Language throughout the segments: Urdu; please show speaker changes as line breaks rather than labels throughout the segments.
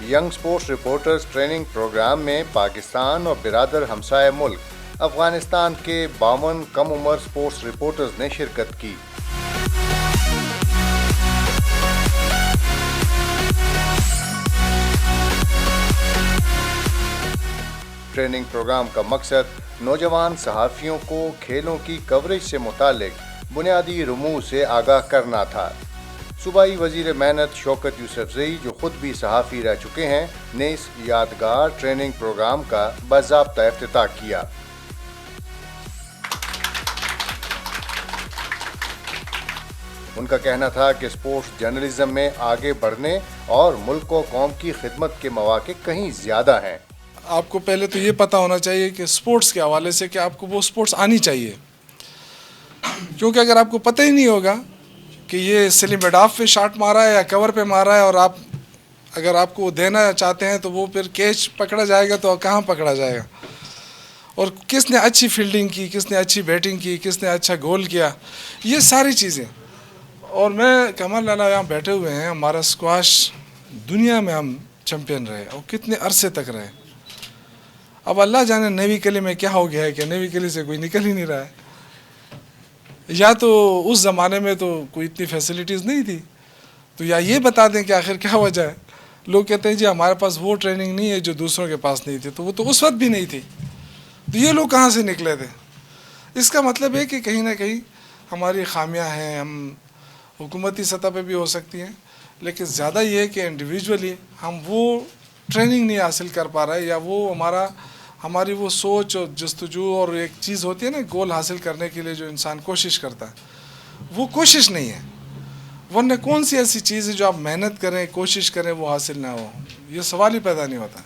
Young sports reporters training program میں پاکستان اور برادر ہمسائے ملک افغانستان کے 52 کم عمر سپورٹس رپورٹرز نے شرکت کی۔ ٹریننگ پروگرام کا مقصد نوجوان صحافیوں کو کھیلوں کی کوریج سے متعلق بنیادی رموز سے آگاہ کرنا تھا۔ صوبائی وزیر محنت شوکت یوسفزئی، جو خود بھی صحافی رہ چکے ہیں، نے اس یادگار ٹریننگ پروگرام کا باضابطہ افتتاح کیا۔ ان کا کہنا تھا کہ سپورٹس جرنلزم میں آگے بڑھنے اور ملک و قوم کی خدمت کے مواقع کہیں زیادہ ہیں۔
آپ کو پہلے تو یہ پتہ ہونا چاہیے کہ سپورٹس کے حوالے سے کہ آپ کو وہ سپورٹس آنی چاہیے، کیونکہ اگر آپ کو پتہ ہی نہیں ہوگا کہ یہ سلیم میڈ آف پہ شاٹ مارا ہے یا کور پہ مارا ہے، اور اگر آپ کو دینا چاہتے ہیں تو وہ پھر کیچ پکڑا جائے گا تو کہاں پکڑا جائے گا، اور کس نے اچھی فیلڈنگ کی، کس نے اچھی بیٹنگ کی، کس نے اچھا گول کیا، یہ ساری چیزیں۔ اور میں کمال لالا یہاں بیٹھے ہوئے ہیں، ہمارا اسکواش دنیا میں ہم چیمپئن رہے اور کتنے عرصے تک رہے۔ اب اللہ جانے نیوی کلی میں کیا ہو گیا ہے کہ نیوی کلی سے کوئی نکل ہی نہیں رہا ہے، یا تو اس زمانے میں تو کوئی اتنی فیسلٹیز نہیں تھی، تو یا یہ بتا دیں کہ آخر کیا وجہ ہے۔ لوگ کہتے ہیں جی ہمارے پاس وہ ٹریننگ نہیں ہے جو دوسروں کے پاس نہیں تھی، تو وہ تو اس وقت بھی نہیں تھی، تو یہ لوگ کہاں سے نکلے تھے؟ اس کا مطلب ہے کہ کہیں نہ کہیں ہماری خامیاں ہیں، ہم حکومتی سطح پہ بھی ہو سکتی ہیں، لیکن زیادہ یہ ہے کہ انڈیویجولی ہم وہ ٹریننگ نہیں حاصل کر پا رہے، یا وہ ہماری وہ سوچ اور جستجو، اور ایک چیز ہوتی ہے نا گول حاصل کرنے کے لیے جو انسان کوشش کرتا ہے، وہ کوشش نہیں ہے۔ ورنہ کون سی ایسی چیز ہے جو آپ محنت کریں، کوشش کریں، وہ حاصل نہ ہو؟ یہ سوال ہی پیدا نہیں ہوتا۔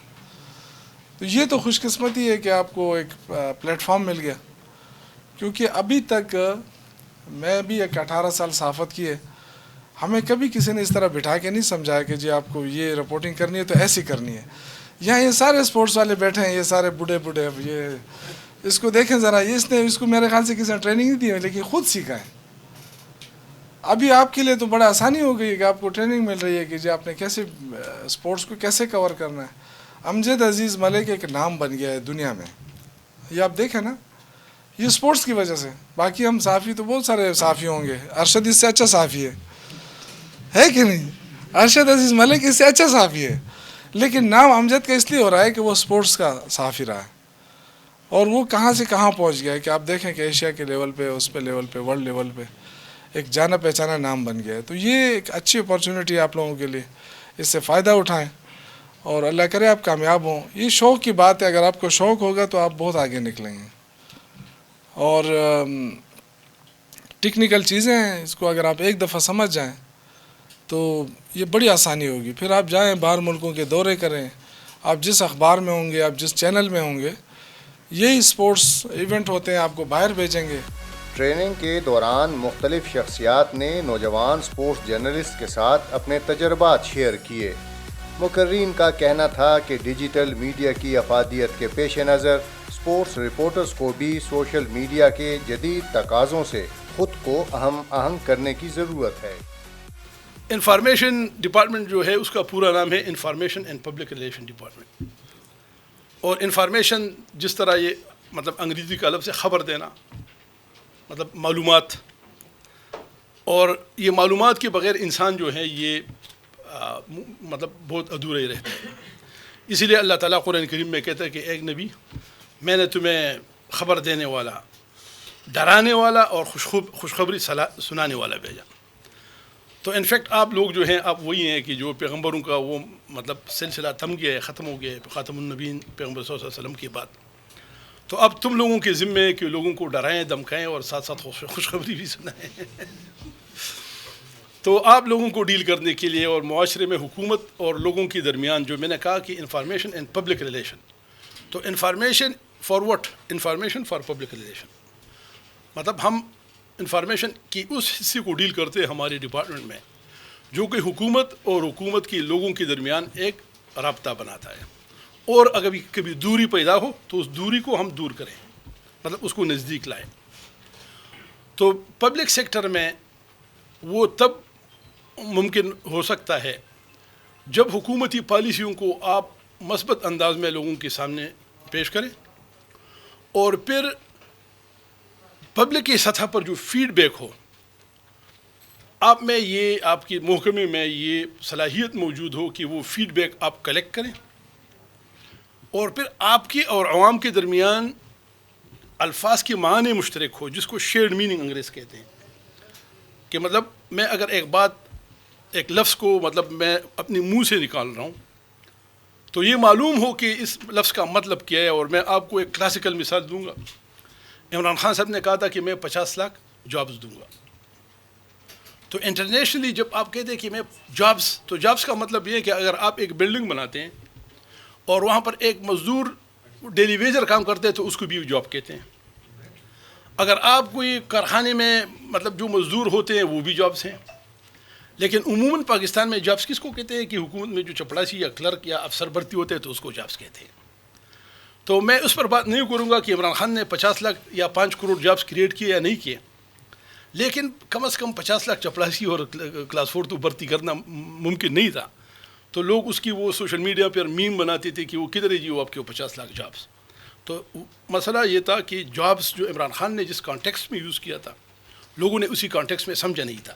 تو یہ تو خوش قسمتی ہے کہ آپ کو ایک پلیٹ فارم مل گیا، کیونکہ ابھی تک میں بھی 18 سال صحافت کی ہے، ہمیں کبھی کسی نے اس طرح بٹھا کے نہیں سمجھایا کہ جی آپ کو یہ رپورٹنگ کرنی ہے تو ایسی کرنی ہے۔ یہاں یہ سارے سپورٹس والے بیٹھے ہیں، یہ سارے بوڑھے اب یہ اس کو دیکھیں ذرا، اس کو میرے خیال سے کسی نے ٹریننگ نہیں دی ہے، لیکن خود سیکھا ہے۔ ابھی آپ کے لیے تو بڑا آسانی ہو گئی ہے کہ آپ کو ٹریننگ مل رہی ہے کہ جی آپ نے کیسے سپورٹس کو کیسے کور کرنا ہے۔ امجد عزیز ملک ایک نام بن گیا ہے دنیا میں، یہ آپ دیکھیں نا، یہ سپورٹس کی وجہ سے۔ باقی ہم صحافی تو بہت سارے صحافی ہوں گے، ارشد اس سے اچھا صحافی ہے کہ نہیں؟ ارشد عزیز ملک اس سے اچھا صحافی ہے، لیکن نام امجد کا اس لیے ہو رہا ہے کہ وہ سپورٹس کا صحافی رہا ہے، اور وہ کہاں سے کہاں پہنچ گیا ہے کہ آپ دیکھیں کہ ایشیا کے لیول پہ، اس پہ لیول پہ، ورلڈ لیول پہ ایک جانا پہچانا نام بن گیا ہے۔ تو یہ ایک اچھی اپارچونیٹی آپ لوگوں کے لیے، اس سے فائدہ اٹھائیں اور اللہ کرے آپ کامیاب ہوں۔ یہ شوق کی بات ہے، اگر آپ کو شوق ہوگا تو آپ بہت آگے نکلیں گے، اور ٹیکنیکل چیزیں ہیں، اس کو اگر آپ ایک دفعہ سمجھ جائیں تو یہ بڑی آسانی ہوگی۔ پھر آپ جائیں باہر ملکوں کے دورے کریں، آپ جس اخبار میں ہوں گے، آپ جس چینل میں ہوں گے، یہی سپورٹس ایونٹ ہوتے ہیں، آپ کو باہر بھیجیں گے۔
ٹریننگ کے دوران مختلف شخصیات نے نوجوان سپورٹس جرنلسٹ کے ساتھ اپنے تجربات شیئر کیے۔ مقررین کا کہنا تھا کہ ڈیجیٹل میڈیا کی افادیت کے پیش نظر سپورٹس رپورٹرز کو بھی سوشل میڈیا کے جدید تقاضوں سے خود کو آہنگ کرنے کی ضرورت ہے۔
انفارمیشن ڈپارٹمنٹ جو ہے اس کا پورا نام ہے information and public relation department, اور انفارمیشن جس طرح یہ مطلب انگریزی کا لفظ ہے خبر دینا، مطلب معلومات، اور یہ معلومات کے بغیر انسان جو ہے یہ مطلب بہت ادھورا ہی رہتا ہے۔ اسی لیے اللہ تعالیٰ قرآن کریم میں کہتا ہے کہ ایک نبی میں نے تمہیں خبر دینے والا، ڈرانے والا اور خوشخبری سنانے والا بھیجا۔ تو انفیکٹ آپ لوگ جو ہیں آپ وہی ہیں کہ جو پیغمبروں کا وہ مطلب سلسلہ تھم گیا ہے، ختم ہو گیا ہے خاتم النبیین پیغمبر صلی اللہ علیہ وسلم کی بات۔ تو اب تم لوگوں کے ذمے ہے کہ لوگوں کو ڈرائیں، دمکائیں اور ساتھ ساتھ خوشخبری بھی سنائیں۔ تو آپ لوگوں کو ڈیل کرنے کے لیے اور معاشرے میں حکومت اور لوگوں کے درمیان جو میں نے کہا کہ انفارمیشن اینڈ پبلک ریلیشن، تو information for what? Information for public relation, مطلب ہم انفارمیشن کی اس حصے کو ڈیل کرتے ہیں ہمارے ڈپارٹمنٹ میں جو کہ حکومت اور حکومت کے لوگوں کے درمیان ایک رابطہ بناتا ہے، اور اگر کبھی دوری پیدا ہو تو اس دوری کو ہم دور کریں، مطلب اس کو نزدیک لائیں۔ تو پبلک سیکٹر میں وہ تب ممکن ہو سکتا ہے جب حکومتی پالیسیوں کو آپ مثبت انداز میں لوگوں کے سامنے پیش کریں اور پھر پبلک کی سطح پر جو فیڈ بیک ہو، آپ میں یہ آپ کے محکمے میں یہ صلاحیت موجود ہو کہ وہ فیڈ بیک آپ کلیکٹ کریں اور پھر آپ کی اور عوام کے درمیان الفاظ کے معنی مشترک ہو، جس کو شیئرڈ میننگ انگریز کہتے ہیں، کہ مطلب میں اگر ایک لفظ کو مطلب میں اپنے منہ سے نکال رہا ہوں تو یہ معلوم ہو کہ اس لفظ کا مطلب کیا ہے. اور میں آپ کو ایک کلاسیکل مثال دوں گا. عمران خان صاحب نے کہا تھا کہ میں 50 لاکھ جابز دوں گا. تو انٹرنیشنلی جب آپ کہتے ہیں کہ میں جابز، تو جابز کا مطلب یہ ہے کہ اگر آپ ایک بلڈنگ بناتے ہیں اور وہاں پر ایک مزدور ڈیلی ویجر کام کرتے ہیں تو اس کو بھی جاب کہتے ہیں. اگر آپ کوئی کارخانے میں مطلب جو مزدور ہوتے ہیں وہ بھی جابز ہیں. لیکن عموماً پاکستان میں جابز کس کو کہتے ہیں کہ حکومت میں جو چپڑاسی یا کلرک یا افسر بھرتی ہوتے ہیں تو اس کو جابز کہتے ہیں. تو میں اس پر بات نہیں کروں گا کہ عمران خان نے 50 لاکھ یا 5 کروڑ جابز کریٹ کیے یا نہیں کیے، لیکن کم از کم 50 لاکھ چپڑاسی اور کلاس 4 تو بھرتی کرنا ممکن نہیں تھا. تو لوگ اس کی وہ سوشل میڈیا پر میم بناتے تھے کہ وہ کدھر ہے جی وہ آپ کے 50 لاکھ جابز. تو مسئلہ یہ تھا کہ جابز جو عمران خان نے جس کانٹیکسٹ میں یوز کیا تھا لوگوں نے اسی کانٹیکسٹ میں سمجھا نہیں تھا.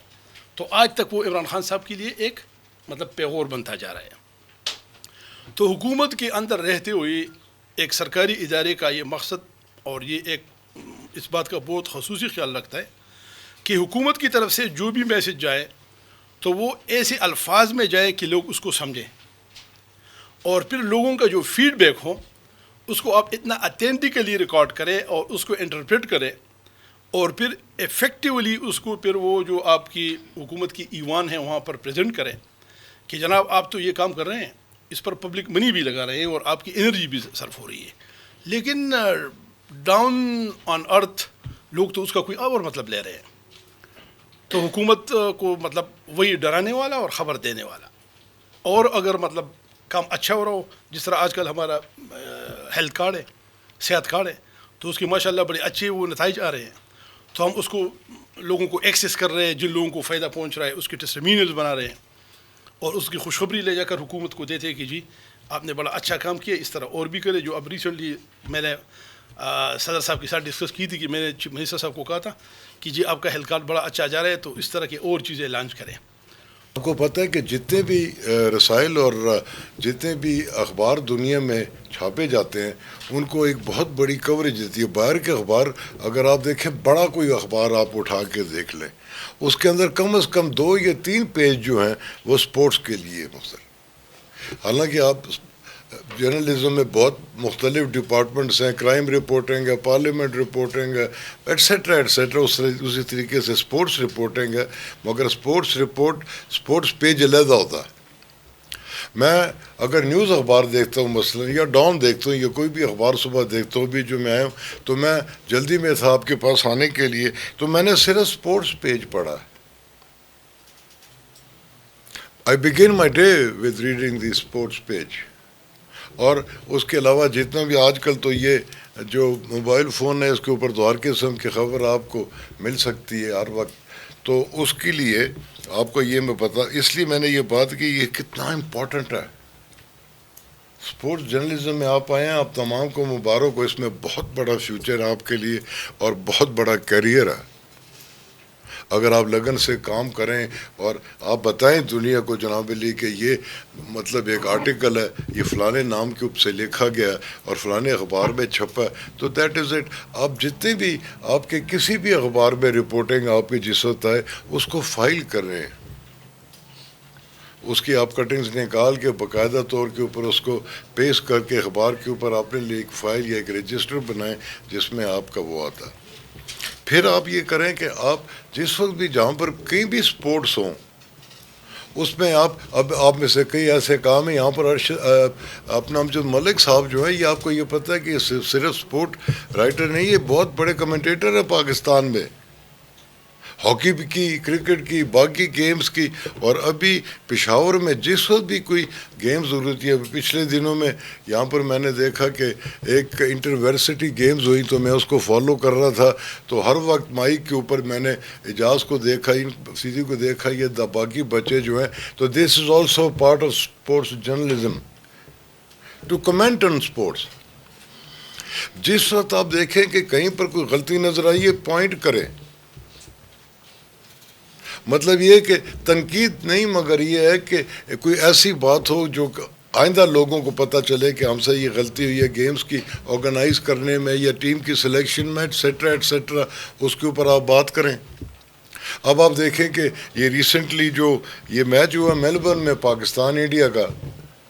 تو آج تک وہ عمران خان صاحب کے لیے ایک مطلب پیغور بنتا جا رہا ہے. تو حکومت کے اندر رہتے ہوئے ایک سرکاری ادارے کا یہ مقصد اور یہ ایک اس بات کا بہت خصوصی خیال رکھتا ہے کہ حکومت کی طرف سے جو بھی میسج جائے تو وہ ایسے الفاظ میں جائے کہ لوگ اس کو سمجھیں، اور پھر لوگوں کا جو فیڈ بیک ہو اس کو آپ اتنا اتھینٹکلی ریکارڈ کریں اور اس کو انٹرپریٹ کریں اور پھر ایفیکٹیولی اس کو پھر وہ جو آپ کی حکومت کی ایوان ہے وہاں پر پریزنٹ کریں کہ جناب آپ تو یہ کام کر رہے ہیں، اس پر پبلک منی بھی لگا رہے ہیں اور آپ کی انرجی بھی صرف ہو رہی ہے، لیکن ڈاؤن آن ارتھ لوگ تو اس کا کوئی اور مطلب لے رہے ہیں. تو حکومت کو مطلب وہی ڈرانے والا اور خبر دینے والا. اور اگر مطلب کام اچھا ہو رہا ہو، جس طرح آج کل ہمارا ہیلتھ کارڈ ہے، صحت کارڈ ہے، تو اس کی ماشاءاللہ بڑے اچھے وہ نتائج آ رہے ہیں، تو ہم اس کو لوگوں کو ایکسیس کر رہے ہیں، جن لوگوں کو فائدہ پہنچ رہا ہے اس کے ٹیسٹیمونیلز بنا رہے ہیں اور اس کی خوشخبری لے جا کر حکومت کو دیتے ہیں کہ جی آپ نے بڑا اچھا کام کیا، اس طرح اور بھی کرے. جو اب ریسنٹلی میں نے صدر صاحب کے ساتھ ڈسکس کی تھی کہ میں نے چیف منسٹر صاحب کو کہا تھا کہ جی آپ کا ہیلتھ کارڈ بڑا اچھا جا رہا ہے، تو اس طرح کی اور چیزیں لانچ کریں.
آپ کو پتہ ہے کہ جتنے بھی رسائل اور جتنے بھی اخبار دنیا میں چھاپے جاتے ہیں ان کو ایک بہت بڑی کوریج دیتی ہے. باہر کے اخبار اگر آپ دیکھیں، بڑا کوئی اخبار آپ اٹھا کے دیکھ لیں، اس کے اندر کم از کم 2 یا 3 پیج جو ہیں وہ سپورٹس کے لیے مثلا. حالانکہ آپ جرنلزم میں بہت مختلف ڈپارٹمنٹس ہیں، کرائم رپورٹنگ ہے، پارلیمنٹ رپورٹنگ ہے، ایٹسیٹرا ایٹسیٹرا. اسی طریقے سے سپورٹس رپورٹنگ ہے، مگر سپورٹس پیج علیحدہ ہوتا ہے. میں اگر نیوز اخبار دیکھتا ہوں مثلا یا ڈان دیکھتا ہوں یا کوئی بھی اخبار صبح دیکھتا ہوں، بھی جو میں آیا ہوں تو میں جلدی میں تھا آپ کے پاس آنے کے لیے، تو میں نے صرف سپورٹس پیج پڑھا ہے. I begin my day with reading the sports page. اور اس کے علاوہ جتنا بھی آج کل تو یہ جو موبائل فون ہے اس کے اوپر تو ہر قسم کی خبر آپ کو مل سکتی ہے ہر وقت. تو اس کے لیے آپ کو یہ میں پتا، اس لیے میں نے یہ بات کی یہ کتنا امپورٹنٹ ہے. سپورٹس جرنلزم میں آپ آئے ہیں، آپ تمام کو مبارک ہو. اس میں بہت بڑا فیوچر ہے آپ کے لیے اور بہت بڑا کیریئر ہے اگر آپ لگن سے کام کریں. اور آپ بتائیں دنیا کو جناب علی کہ یہ مطلب ایک آرٹیکل ہے، یہ فلانے نام کے اوپر سے لکھا گیا اور فلانے اخبار میں چھپا، تو دیٹ از اٹ. آپ جتنے بھی آپ کے کسی بھی اخبار میں رپورٹنگ آپ کی جس وقت آئے اس کو فائل کر رہے ہیں، اس کی آپ کٹنگز نکال کے باقاعدہ طور کے اوپر اس کو پیش کر کے اخبار کے اوپر اپنے لیے ایک فائل یا ایک رجسٹر بنائیں جس میں آپ کا وہ آتا. پھر آپ یہ کریں کہ آپ جس وقت بھی جہاں پر کہیں بھی سپورٹس ہوں اس میں آپ میں سے کئی ایسے کام ہیں. یہاں پر اپنا امجد ملک صاحب جو ہے، یہ آپ کو یہ پتہ ہے کہ یہ صرف سپورٹ رائٹر نہیں، یہ بہت بڑے کمنٹیٹر ہیں پاکستان میں. ہاکی کی، کرکٹ کی، باقی گیمز کی. اور ابھی پشاور میں جس وقت بھی کوئی گیمز ہوتی ہے، پچھلے دنوں میں یہاں پر میں نے دیکھا کہ ایک انٹرورسٹی گیمز ہوئی تو میں اس کو فالو کر رہا تھا، تو ہر وقت مائک کے اوپر میں نے اعجاز کو دیکھا، سیدھی کو دیکھا، یہ باقی بچے جو ہیں. تو this is also part of sports journalism to comment on sports. جس وقت آپ دیکھیں کہ کہیں پر کوئی غلطی نظر آئی ہے، پوائنٹ کریں. مطلب یہ کہ تنقید نہیں، مگر یہ ہے کہ کوئی ایسی بات ہو جو آئندہ لوگوں کو پتہ چلے کہ ہم سے یہ غلطی ہوئی ہے گیمز کی آرگنائز کرنے میں یا ٹیم کی سلیکشن میں، ایٹسیٹرا ایٹسیٹرا، اس کے اوپر آپ بات کریں. اب آپ دیکھیں کہ یہ ریسنٹلی جو یہ میچ ہوا میلبرن میں پاکستان انڈیا کا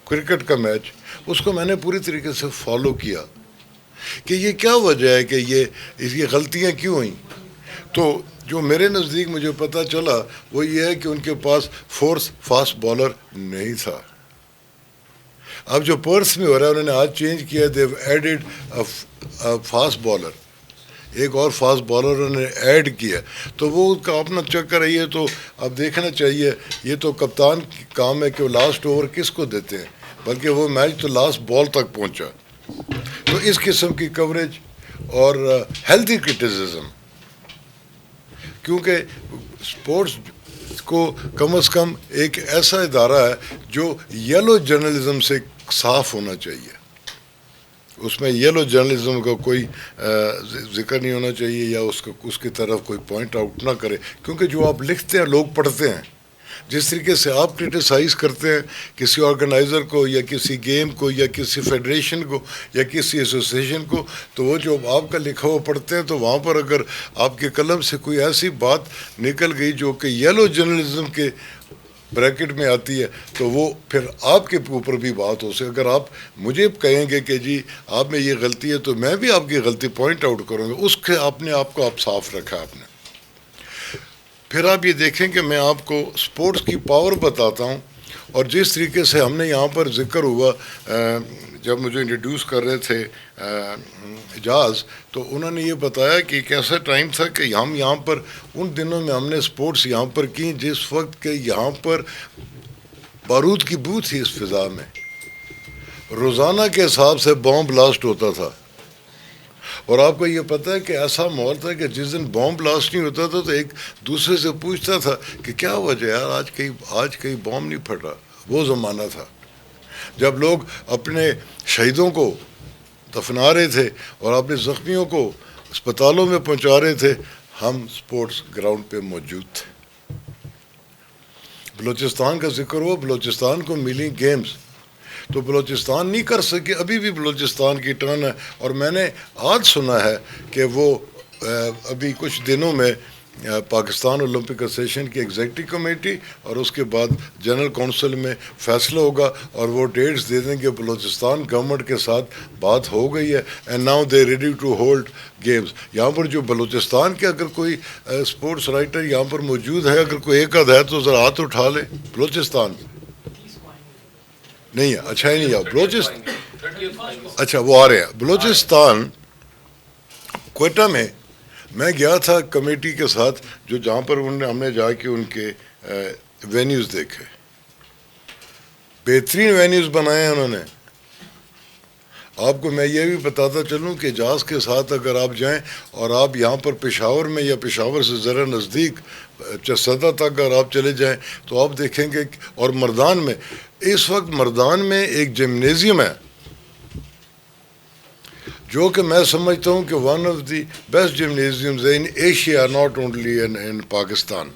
کرکٹ کا میچ، اس کو میں نے پوری طریقے سے فالو کیا کہ یہ کیا وجہ ہے کہ یہ غلطیاں کیوں ہوئیں. تو جو میرے نزدیک مجھے پتہ چلا وہ یہ ہے کہ ان کے پاس فورس فاسٹ بالر نہیں تھا. اب جو پرس میں ہو رہا ہے، انہوں نے آج چینج کیا، دیو ایڈڈ فاسٹ بالر، ایک اور فاسٹ بالر انہوں نے ایڈ کیا. تو وہ کا اپنا چکر ہے. یہ تو اب دیکھنا چاہیے، یہ تو کپتان کی کام ہے کہ وہ لاسٹ اوور کس کو دیتے ہیں، بلکہ وہ میچ تو لاسٹ بال تک پہنچا. تو اس قسم کی کوریج اور ہیلدی کرٹیسزم، کیونکہ اسپورٹس کو کم از کم ایک ایسا ادارہ ہے جو یلو جرنلزم سے صاف ہونا چاہیے. اس میں یلو جرنلزم کا کوئی ذکر نہیں ہونا چاہیے یا اس کی طرف کوئی پوائنٹ آؤٹ نہ کرے، کیونکہ جو آپ لکھتے ہیں لوگ پڑھتے ہیں. جس طریقے سے آپ کرٹیسائز کرتے ہیں کسی آرگنائزر کو یا کسی گیم کو یا کسی فیڈریشن کو یا کسی ایسوسیشن کو، تو وہ جو آپ کا لکھا ہوا پڑھتے ہیں، تو وہاں پر اگر آپ کے قلم سے کوئی ایسی بات نکل گئی جو کہ یلو جرنلزم کے بریکٹ میں آتی ہے، تو وہ پھر آپ کے اوپر بھی بات ہو سکے. اگر آپ مجھے کہیں گے کہ جی آپ میں یہ غلطی ہے، تو میں بھی آپ کی غلطی پوائنٹ آؤٹ کروں گا. اس کے اپنے آپ کو آپ صاف رکھا آپ نے. پھر آپ یہ دیکھیں کہ میں آپ کو اسپورٹس کی پاور بتاتا ہوں. اور جس طریقے سے ہم نے یہاں پر ذکر ہوا، جب مجھے انٹروڈیوس کر رہے تھے اعجاز، تو انہوں نے یہ بتایا کہ ایک ایسا ٹائم تھا کہ ہم یہاں پر ان دنوں میں ہم نے اسپورٹس یہاں پر کی جس وقت کہ یہاں پر بارود کی بو تھی اس فضا میں. روزانہ کے حساب سے بام بلاسٹ ہوتا تھا. اور آپ کو یہ پتہ ہے کہ ایسا ماحول تھا کہ جس دن بام بلاسٹ نہیں ہوتا تھا تو ایک دوسرے سے پوچھتا تھا کہ کیا وجہ یار، آج کہیں بام نہیں پھٹ رہا. وہ زمانہ تھا جب لوگ اپنے شہیدوں کو دفنا رہے تھے اور اپنے زخمیوں کو اسپتالوں میں پہنچا رہے تھے. ہم اسپورٹس گراؤنڈ پہ موجود تھے. بلوچستان کا ذکر ہوا، بلوچستان کو ملی گیمز، تو بلوچستان نہیں کر سکے. ابھی بھی بلوچستان کی ٹرن ہے. اور میں نے آج سنا ہے کہ وہ ابھی کچھ دنوں میں پاکستان اولمپک ایسوسیشن کی ایگزیکٹو کمیٹی اور اس کے بعد جنرل کونسل میں فیصلہ ہوگا اور وہ ڈیٹس دے دیں گے. بلوچستان گورنمنٹ کے ساتھ بات ہو گئی ہے and now they ready to hold games. یہاں پر جو بلوچستان کے اگر کوئی اسپورٹس رائٹر یہاں پر موجود ہے، اگر کوئی ایک آدھ ہے تو ذرا ہاتھ اٹھا لے. بلوچستان نہیں ہے، اچھا ہی نہیں ہے بلوچستان. اچھا وہ آ رہے ہیں. بلوچستان کوئٹہ میں گیا تھا کمیٹی کے ساتھ، جو جہاں پر ہم نے جا کے ان کے وینیوز دیکھے. بہترین وینیوز بنائے ہیں انہوں نے. آپ کو میں یہ بھی بتاتا چلوں کہ اعجاز کے ساتھ اگر آپ جائیں اور آپ یہاں پر پشاور میں یا پشاور سے ذرا نزدیک چسدہ تک اگر آپ چلے جائیں تو آپ دیکھیں گے. اور مردان میں اس وقت مردان میں ایک جمنیزیم ہے جو کہ میں سمجھتا ہوں کہ one of the best gymnasiums in Asia, not only in Pakistan.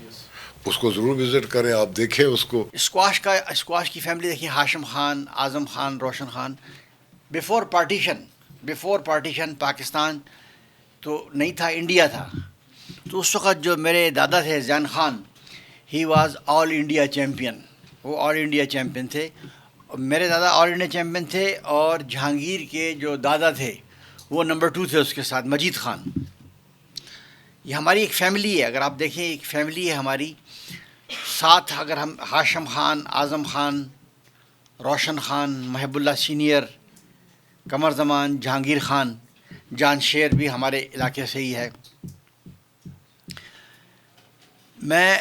اس کو ضرور وزٹ کریں، آپ دیکھیں اس کو.
اسکواش کی فیملی دیکھیں، ہاشم خان، اعظم خان، روشن خان. بیفور پارٹیشن پاکستان تو نہیں تھا، انڈیا تھا. تو اس وقت جو میرے دادا تھے Zain Khan, he was all India champion. وہ آل انڈیا چیمپئن تھے. میرے دادا آل انڈیا چیمپئن تھے. اور جہانگیر کے جو دادا تھے وہ نمبر 2 تھے اس کے ساتھ، مجید خان. یہ ہماری ایک فیملی ہے. اگر آپ دیکھیں ایک فیملی ہے ہماری. ساتھ اگر ہم ہاشم خان، اعظم خان، روشن خان، محب اللہ سینئر، قمر زمان، جہانگیر خان، جان شیر بھی ہمارے علاقے سے ہی ہے. میں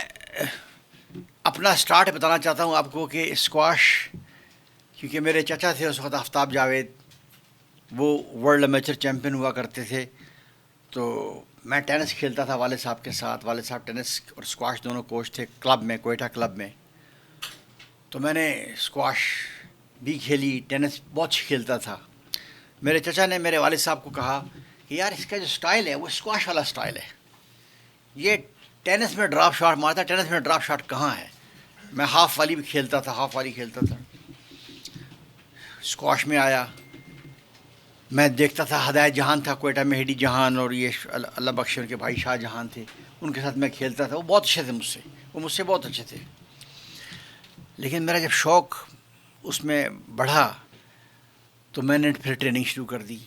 اپنا سٹارٹ بتانا چاہتا ہوں آپ کو کہ اسکواش، کیونکہ میرے چچا تھے اس وقت آفتاب جاوید، وہ ورلڈ امیچر چیمپئن ہوا کرتے تھے. تو میں ٹینس کھیلتا تھا والد صاحب کے ساتھ. والد صاحب ٹینس اور اسکواش دونوں کوچ تھے کلب میں، کوئٹہ کلب میں. تو میں نے اسکواش بھی کھیلی، ٹینس بہت کھیلتا تھا. میرے چچا نے میرے والد صاحب کو کہا کہ یار اس کا جو سٹائل ہے وہ اسکواش والا سٹائل ہے، یہ ٹینس میں ڈراپ شاٹ مارتا ہے، ٹینس میں ڈراپ شاٹ کہاں ہے. میں ہاف والی بھی کھیلتا تھا، ہاف والی کھیلتا تھا. اسکواش میں آیا، میں دیکھتا تھا. ہدایت جہان تھا کوئٹہ میں، ہیڈی جہان، اور یہ اللہ بخش ان کے بھائی شاہ جہان تھے، ان کے ساتھ میں کھیلتا تھا. وہ بہت اچھے تھے مجھ سے بہت اچھے تھے. لیکن میرا جب شوق اس میں بڑھا تو میں نے پھر ٹریننگ شروع کر دی.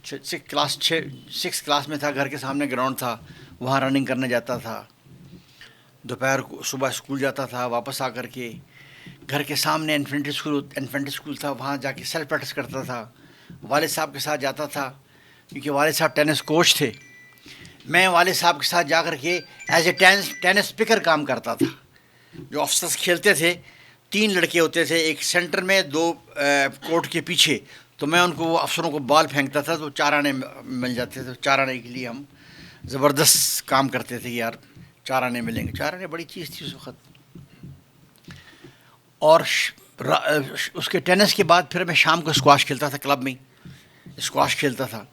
6 کلاس میں تھا، گھر کے سامنے گراؤنڈ تھا، وہاں رننگ کرنے جاتا تھا. دوپہر کو صبح اسکول جاتا تھا، واپس آ کر کے گھر کے سامنے انفینٹری اسکول تھا، وہاں جا کے سیلف پریکٹس کرتا تھا. والد صاحب کے ساتھ جاتا تھا کیونکہ والد صاحب ٹینس کوچ تھے. میں والد صاحب کے ساتھ جا کر کے ایز اے ٹینس پکر کام کرتا تھا. جو افسرس کھیلتے تھے 3 لڑکے ہوتے تھے، ایک سینٹر میں، 2 کورٹ کے پیچھے. تو میں ان کو، وہ افسروں کو بال پھینکتا تھا تو 4 آنے مل جاتے تھے. 4 آنے کے لیے ہم زبردست کام کرتے تھے کہ یار 4 آنے ملیں گے. 4 آنے بڑی چیز تھی اس وقت. اور اس کے ٹینس کے بعد پھر میں شام کو اسکواش کھیلتا تھا، کلب میں اسکواش کھیلتا تھا.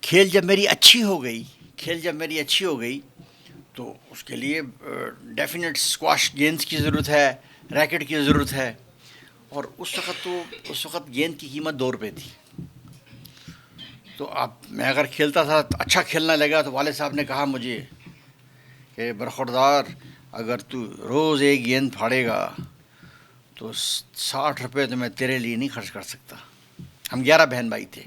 کھیل جب میری اچھی ہو گئی تو اس کے لیے ڈیفینیٹ اسکواش گیندز کی ضرورت ہے، ریکٹ کی ضرورت ہے. اور اس وقت گیند کی قیمت 2 روپے تھی. تو اب میں اگر کھیلتا تھا، اچھا کھیلنا لگا، تو والد صاحب نے کہا مجھے کہ برخوردار، اگر تو روز ایک گیند پھاڑے گا تو 60 روپے تو میں تیرے لیے نہیں خرچ کر سکتا. ہم 11 بہن بھائی تھے.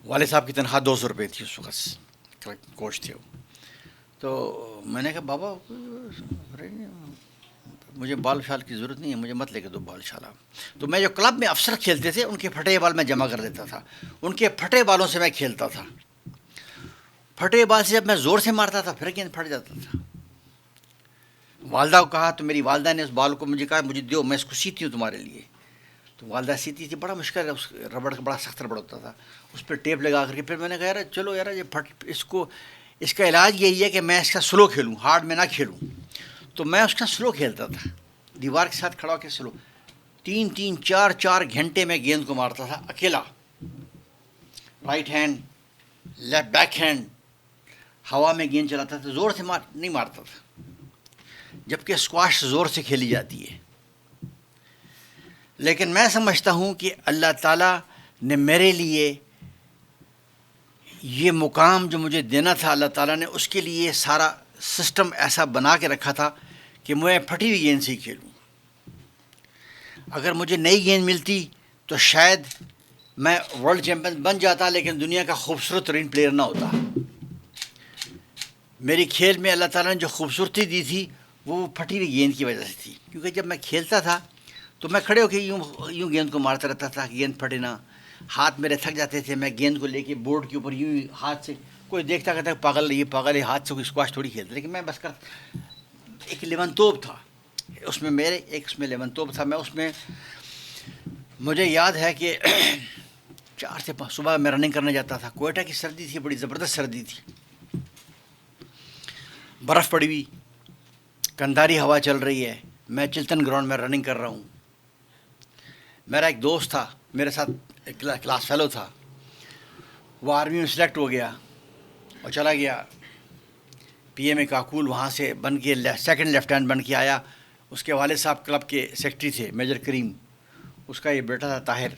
والد صاحب کی تنخواہ 200 روپے تھی اس وقت، کوچ تھے وہ. تو میں نے کہا بابا مجھے بال شال کی ضرورت نہیں ہے، مجھے مت لے کے دو بال شال آپ. تو میں جو کلب میں افسر کھیلتے تھے ان کے پھٹے بال میں جمع کر دیتا تھا، ان کے پھٹے بالوں سے میں کھیلتا تھا. پھٹے بال سے جب میں زور سے مارتا تھا پھر گیند پھٹ جاتا تھا. والدہ کو کہا تو میری والدہ نے اس بال کو مجھے کہا مجھے دیو، میں اس کو سیتی ہوں تمہارے لیے. تو والدہ سیتی تھی، بڑا مشکل ہے، اس ربڑ کا بڑا سخت ربڑ ہوتا تھا، اس پہ ٹیپ لگا کر کے. پھر میں نے کہا یار چلو یار یہ اس کا علاج یہی ہے کہ میں اس کا سلو کھیلوں، ہارڈ میں نہ کھیلوں. تو میں اس کا سلو کھیلتا تھا، دیوار کے ساتھ کھڑا ہو کے سلو. 3 4 گھنٹے میں گیند کو مارتا تھا اکیلا، right hand left back hand, ہوا میں گیند چلاتا تھا. زور سے نہیں مارتا تھا، جبکہ اسکواش زور سے کھیلی جاتی ہے. لیکن میں سمجھتا ہوں کہ اللہ تعالیٰ نے میرے لیے یہ مقام جو مجھے دینا تھا، اللہ تعالیٰ نے اس کے لیے سارا سسٹم ایسا بنا کے رکھا تھا کہ میں پھٹی ہوئی گیند سے ہی کھیلوں. اگر مجھے نئی گیند ملتی تو شاید میں ورلڈ چیمپئن بن جاتا، لیکن دنیا کا خوبصورت ترین پلیئر نہ ہوتا. میری کھیل میں اللہ تعالیٰ نے جو خوبصورتی دی تھی وہ پھٹی ہوئی گیند کی وجہ سے تھی. کیونکہ جب میں کھیلتا تھا تو میں کھڑے ہو کے یوں گیند کو مارتا رہتا تھا کہ گیند پھٹے نہ. ہاتھ میرے تھک جاتے تھے، میں گیند کو لے کے بورڈ کے اوپر یوں ہاتھ سے، کوئی دیکھتا کہتا ہے پاگل ہے، ہاتھ سے کوئی اسکواش تھوڑی کھیلتا. لیکن میں بس ایک لیمن توپ تھا اس میں، اس میں لیمن توپ تھا. میں اس میں مجھے یاد ہے کہ 4 سے 5 صبح میں رننگ کرنے جاتا تھا. کوئٹہ کی سردی تھی، بڑی زبردست سردی تھی، برف پڑی ہوئی، کنداری ہوا چل رہی ہے. میں چلتن گراؤنڈ میں رننگ کر رہا ہوں. میرا ایک دوست تھا میرے ساتھ، ایک کلاس فیلو تھا، وہ آرمی میں سلیکٹ ہو گیا اور چلا گیا پی ایم اے کاکول، وہاں سے بن کے 2nd لیفٹیننٹ بن کے آیا. اس کے والد صاحب کلب کے سیکرٹری تھے میجر کریم، اس کا یہ بیٹا تھا طاہر.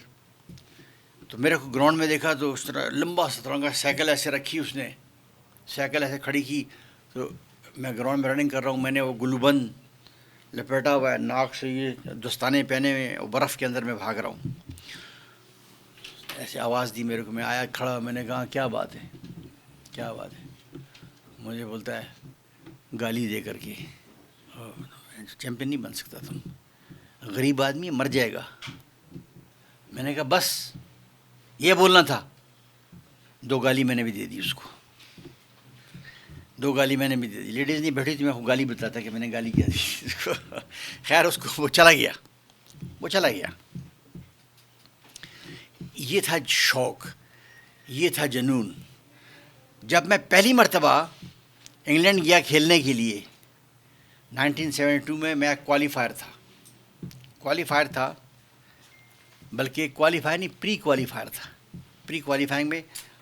تو میرے کو گراؤنڈ میں دیکھا تو اس طرح لمبا سترنگا سائیکل ایسے رکھی، اس نے سائیکل ایسے کھڑی کی. تو میں گراؤنڈ میں رننگ کر رہا ہوں، میں نے وہ گلو بند لپیٹا ہوا ہے، ناک سے یہ دستانے پہنے ہوئے، برف کے اندر میں بھاگ رہا ہوں. ایسے آواز دی میرے کو، میں آیا کھڑا، میں نے کہا کیا بات ہے. مجھے بولتا ہے گالی دے کر کے، چیمپئن نہیں بن سکتا تم، غریب آدمی مر جائے گا. میں نے کہا بس یہ بولنا تھا. 2 گالی میں نے بھی دے دی اس کو. 2 گالی میں نے بھی دے دی. لیڈیز نہیں بیٹھی تھی, میں کو گالی بتاتا کہ میں نے گالی کیا دی. خیر اس کو وہ چلا گیا. یہ تھا شوق, یہ تھا جنون. جب میں پہلی مرتبہ انگلینڈ گیا کھیلنے کے لیے 1972 میں کوالیفائر تھا, بلکہ کوالیفائر نہیں, پری کوالیفائر تھا. پری کوالیفائنگ میں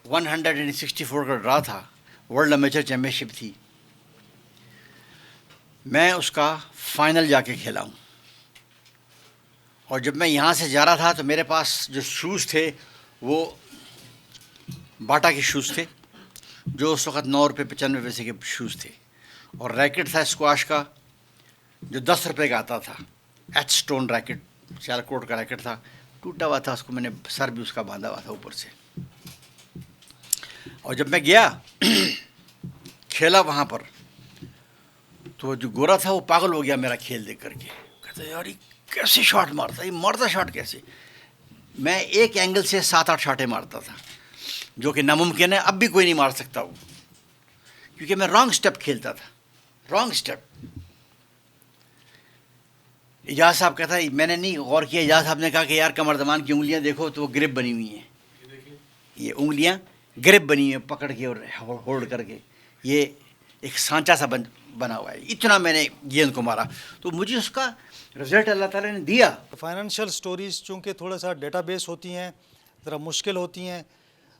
164 کا ڈرا تھا, ورلڈ امیچر چیمپئن شپ تھی. میں اس کا فائنل جا کے کھیلا ہوں. اور جب میں یہاں سے جا رہا تھا تو میرے پاس جو شوز تھے وہ باٹا کے شوز تھے, جو اس وقت 9 روپے 95 پیسے کے شوز تھے. اور ریکٹ تھا اسکواش کا جو 10 روپے کا آتا تھا, ایچ سٹون ریکٹ, سیالکوٹ کا ریکٹ تھا, ٹوٹا ہوا تھا. اس کو میں نے سر بھی اس کا باندھا ہوا تھا اوپر سے. اور جب میں گیا کھیلا وہاں پر, تو جو گورا تھا وہ پاگل ہو گیا میرا کھیل دیکھ کر کے. کہتا یار یہ کیسے شاٹ مارتا ہے, یہ مارتا شاٹ کیسے. میں ایک اینگل سے 7-8 شاٹیں مارتا تھا, جو کہ ناممکن ہے, اب بھی کوئی نہیں مار سکتا وہ, کیونکہ میں رانگ سٹیپ کھیلتا تھا, رانگ سٹیپ. اجاز صاحب کہتا ہے, میں نے نہیں غور کیا, اجاز صاحب نے کہا کہ یار کمردمان کی انگلیاں دیکھو تو وہ گرپ بنی ہوئی ہیں, یہ انگلیاں گرپ بنی ہیں پکڑ کے اور ہولڈ کر کے, یہ ایک سانچا سا بنا ہوا ہے. اتنا میں نے گیند کو مارا, تو مجھے اس کا رزلٹ اللہ تعالیٰ نے دیا.
فائنینشیل سٹوریز چونکہ تھوڑا سا ڈیٹا بیس ہوتی ہیں, ذرا مشکل ہوتی ہیں,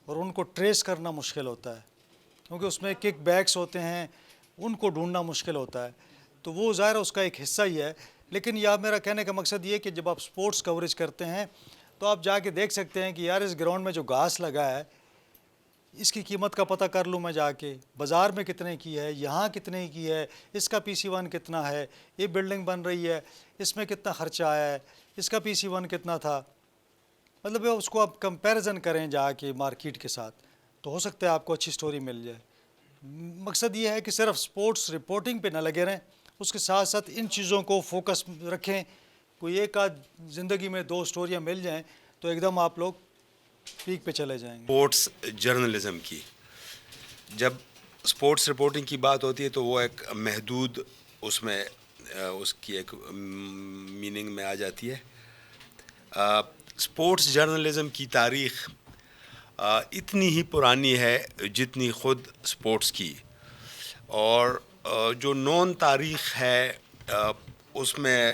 اور ان کو ٹریس کرنا مشکل ہوتا ہے, کیونکہ اس میں کک بیکس ہوتے ہیں, ان کو ڈھونڈنا مشکل ہوتا ہے. تو وہ ظاہر اس کا ایک حصہ ہی ہے. لیکن یہ میرا کہنے کا مقصد یہ ہے کہ جب آپ سپورٹس کوریج کرتے ہیں تو آپ جا کے دیکھ سکتے ہیں کہ یار اس گراؤنڈ میں جو گھاس لگا ہے اس کی قیمت کا پتہ کر لوں میں جا کے, بازار میں کتنے کی ہے, یہاں کتنے کی ہے, اس کا PC1 کتنا ہے, یہ بلڈنگ بن رہی ہے اس میں کتنا خرچہ آیا ہے, اس کا PC1 کتنا تھا. مطلب اس کو آپ کمپیریزن کریں جا کے مارکیٹ کے ساتھ, تو ہو سکتا ہے آپ کو اچھی سٹوری مل جائے. مقصد یہ ہے کہ صرف سپورٹس رپورٹنگ پہ نہ لگے رہیں, اس کے ساتھ ساتھ ان چیزوں کو فوکس رکھیں. کوئی ایک آدھ زندگی میں 2 سٹوریاں مل جائیں تو ایک دم آپ لوگ پیک پہ چلے جائیں گے.
اسپورٹس جرنلزم کی جب اسپورٹس رپورٹنگ کی بات ہوتی ہے تو وہ ایک محدود اس میں اس کی ایک میننگ میں آ جاتی ہے. اسپورٹس جرنلزم کی تاریخ اتنی ہی پرانی ہے جتنی خود اسپورٹس کی, اور جو نون تاریخ ہے اس میں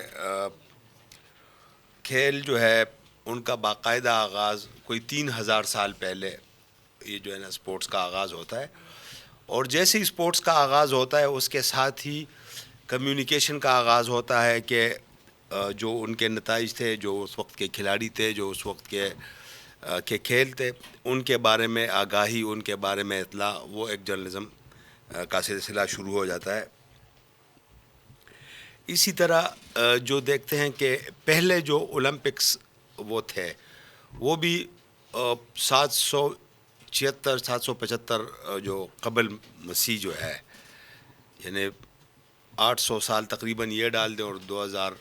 کھیل جو ہے ان کا باقاعدہ آغاز کوئی 3000 سال پہلے یہ جو ہے نا اسپورٹس کا آغاز ہوتا ہے. اور جیسے ہی اسپورٹس کا آغاز ہوتا ہے اس کے ساتھ ہی کمیونیکیشن کا آغاز ہوتا ہے کہ جو ان کے نتائج تھے, جو اس وقت کے کھلاڑی تھے, جو اس وقت کے کھیل تھے, ان کے بارے میں آگاہی, ان کے بارے میں اطلاع, وہ ایک جرنلزم کا سلسلہ شروع ہو جاتا ہے. اسی طرح جو دیکھتے ہیں کہ پہلے جو اولمپکس وہ تھے وہ بھی 775 جو قبل مسیح جو ہے, یعنی 800 سال تقریباً یہ ڈال دیں, اور 2000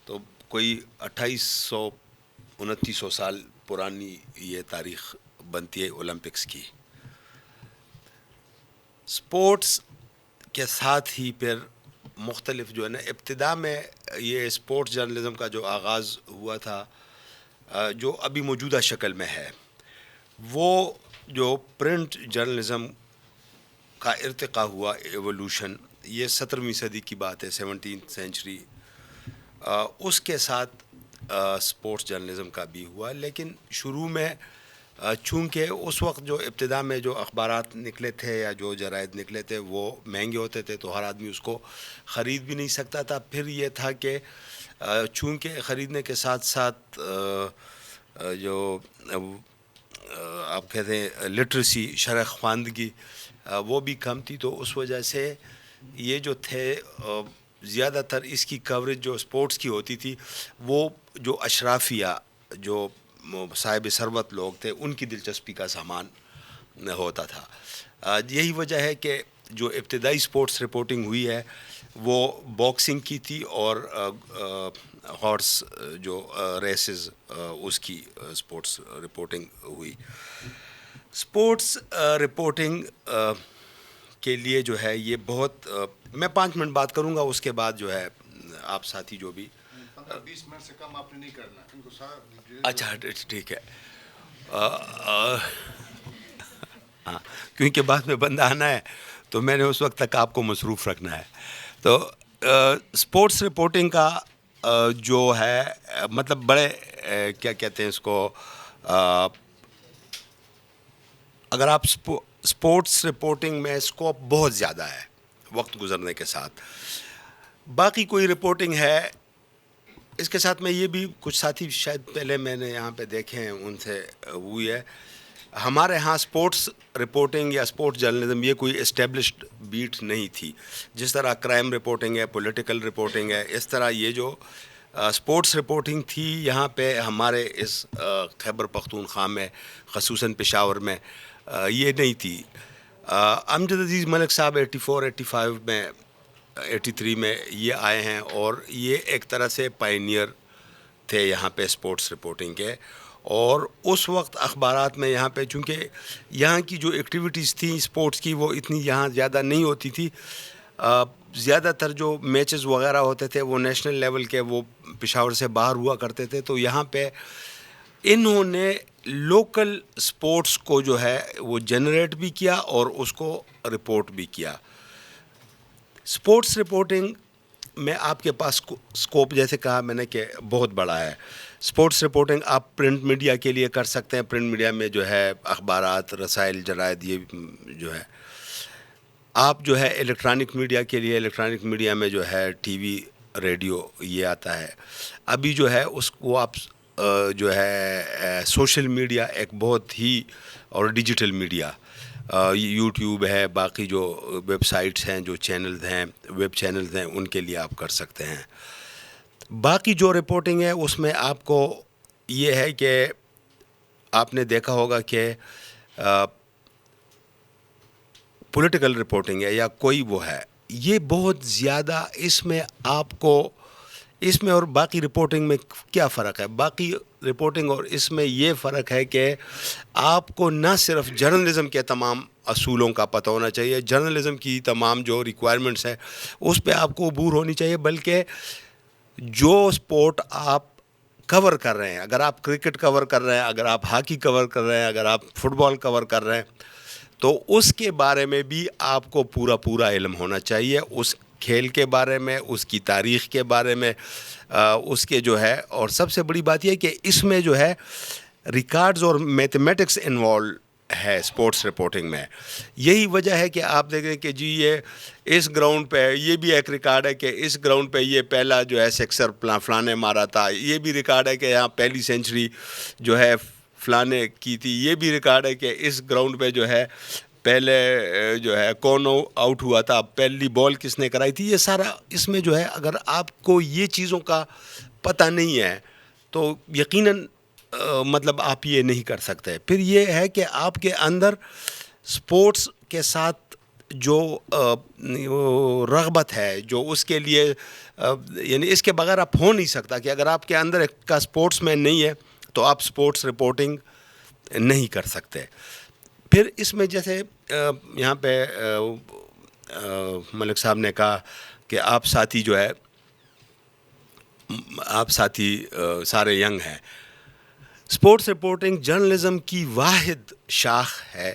تو کوئی 2800-2900 سال پرانی یہ تاریخ بنتی ہے اولمپکس کی. سپورٹس کے ساتھ ہی پھر مختلف جو ہے نا ابتدا میں یہ اسپورٹس جرنلزم کا جو آغاز ہوا تھا جو ابھی موجودہ شکل میں ہے, وہ جو پرنٹ جرنلزم کا ارتقا ہوا ایوولوشن, یہ 17ویں صدی کی بات ہے, 17th سینچری, اس کے ساتھ اسپورٹس جرنلزم کا بھی ہوا. لیکن شروع میں چونکہ اس وقت جو ابتدا میں جو اخبارات نکلے تھے یا جو جرائد نکلے تھے وہ مہنگے ہوتے تھے, تو ہر آدمی اس کو خرید بھی نہیں سکتا تھا. پھر یہ تھا کہ چونکہ خریدنے کے ساتھ ساتھ جو آپ کہتے ہیں لٹریسی, شرح خواندگی, وہ بھی کم تھی. تو اس وجہ سے یہ جو تھے زیادہ تر اس کی کوریج جو اسپورٹس کی ہوتی تھی وہ جو اشرافیہ, جو صاحب ثروت لوگ تھے, ان کی دلچسپی کا سامان ہوتا تھا. یہی وجہ ہے کہ جو ابتدائی اسپورٹس رپورٹنگ ہوئی ہے وہ باکسنگ کی تھی, اور ہارس جو ریسز اس کی اسپورٹس رپورٹنگ ہوئی. اسپورٹس رپورٹنگ کے لیے جو ہے یہ بہت میں 5 منٹ بات کروں گا, اس کے بعد جو ہے آپ ساتھی جو بھی
15-20 منٹ سے کم آپ نے نہیں کرنا ان کو
اچھا ٹھیک ہے ہاں, کیونکہ بعد میں بندہ آنا ہے تو میں نے اس وقت تک آپ کو مصروف رکھنا ہے. تو اسپورٹس رپورٹنگ کا جو ہے مطلب بڑے کیا کہتے ہیں اس کو, اگر آپ اسپورٹس رپورٹنگ میں اسکوپ بہت زیادہ ہے وقت گزرنے کے ساتھ. باقی کوئی رپورٹنگ ہے اس کے ساتھ میں یہ بھی کچھ ساتھی شاید پہلے میں نے یہاں پہ دیکھے ہیں ان سے ہوئی ہے. ہمارے ہاں اسپورٹس رپورٹنگ یا اسپورٹس جرنلزم یہ کوئی اسٹیبلشڈ بیٹ نہیں تھی. جس طرح کرائم رپورٹنگ ہے, پولیٹیکل رپورٹنگ ہے, اس طرح یہ جو اسپورٹس رپورٹنگ تھی یہاں پہ ہمارے اس خیبر پختونخوا میں خصوصاً پشاور میں یہ نہیں تھی. امجد عزیز ملک صاحب 84-85 میں 83 میں یہ آئے ہیں اور یہ ایک طرح سے پائنیئر تھے یہاں پہ اسپورٹس رپورٹنگ کے. اور اس وقت اخبارات میں یہاں پہ چونکہ یہاں کی جو ایکٹیویٹیز تھیں اسپورٹس کی وہ اتنی یہاں زیادہ نہیں ہوتی تھی. زیادہ تر جو میچز وغیرہ ہوتے تھے وہ نیشنل لیول کے وہ پشاور سے باہر ہوا کرتے تھے. تو یہاں پہ انہوں نے لوکل اسپورٹس کو جو ہے وہ جنریٹ بھی کیا اور اس کو رپورٹ بھی کیا. اسپورٹس رپورٹنگ میں آپ کے پاس اسکوپ جیسے کہا میں نے کہ بہت بڑا ہے. اسپورٹس رپورٹنگ آپ پرنٹ میڈیا کے لیے کر سکتے ہیں. پرنٹ میڈیا میں جو ہے اخبارات, رسائل, جرائد یہ جو ہے. آپ جو ہے الیکٹرانک میڈیا کے لیے الیکٹرانک میڈیا میں جو ہے ٹی وی, ریڈیو یہ آتا ہے. ابھی جو ہے اس کو آپ جو ہے سوشل میڈیا ایک بہت ہی اور ڈیجیٹل میڈیا یوٹیوب ہے, باقی جو ویب سائٹس ہیں, جو چینلز ہیں, ویب چینلز ہیں, ان کے لیے آپ کر سکتے ہیں. باقی جو رپورٹنگ ہے اس میں آپ کو یہ ہے کہ آپ نے دیکھا ہوگا کہ پولیٹیکل رپورٹنگ ہے یا کوئی وہ ہے, یہ بہت زیادہ اس میں آپ کو اس میں اور باقی رپورٹنگ میں کیا فرق ہے. باقی رپورٹنگ اور اس میں یہ فرق ہے کہ آپ کو نہ صرف جرنلزم کے تمام اصولوں کا پتہ ہونا چاہیے, جرنلزم کی تمام جو ریکوائرمنٹس ہیں اس پہ آپ کو عبور ہونی چاہیے, بلکہ جو سپورٹ آپ کور کر رہے ہیں, اگر آپ کرکٹ کور کر رہے ہیں, اگر آپ ہاکی کور کر رہے ہیں, اگر آپ فٹ بال کور کر رہے ہیں تو اس کے بارے میں بھی آپ کو پورا علم ہونا چاہیے. اس کھیل کے بارے میں, اس کی تاریخ کے بارے میں, اس کے جو ہے. اور سب سے بڑی بات یہ کہ اس میں جو ہے ریکارڈز اور میتھمیٹکس انوالو ہے اسپورٹس رپورٹنگ میں. یہی وجہ ہے کہ آپ دیکھیں کہ جی یہ اس گراؤنڈ پہ یہ بھی ایک ریکارڈ ہے کہ اس گراؤنڈ پہ یہ پہلا جو ہے سکسر فلاں نے مارا تھا, یہ بھی ریکارڈ ہے کہ یہاں پہلی سینچری جو ہے فلاں نے کی تھی, یہ بھی ریکارڈ ہے کہ اس گراؤنڈ پہ جو ہے پہلے جو ہے کون آؤٹ ہوا تھا, پہلی بال کس نے کرائی تھی. یہ سارا اس میں جو ہے اگر آپ کو یہ چیزوں کا پتہ نہیں ہے تو یقیناً مطلب آپ یہ نہیں کر سکتے. پھر یہ ہے کہ آپ کے اندر سپورٹس کے ساتھ جو رغبت ہے, جو اس کے لیے یعنی اس کے بغیر آپ ہو نہیں سکتا کہ اگر آپ کے اندر ایک کا سپورٹس مین نہیں ہے تو آپ سپورٹس رپورٹنگ نہیں کر سکتے. پھر اس میں جیسے یہاں پہ ملک صاحب نے کہا کہ آپ ساتھی جو ہے آپ ساتھی سارے ینگ ہیں. اسپورٹس رپورٹنگ جرنلزم کی واحد شاخ ہے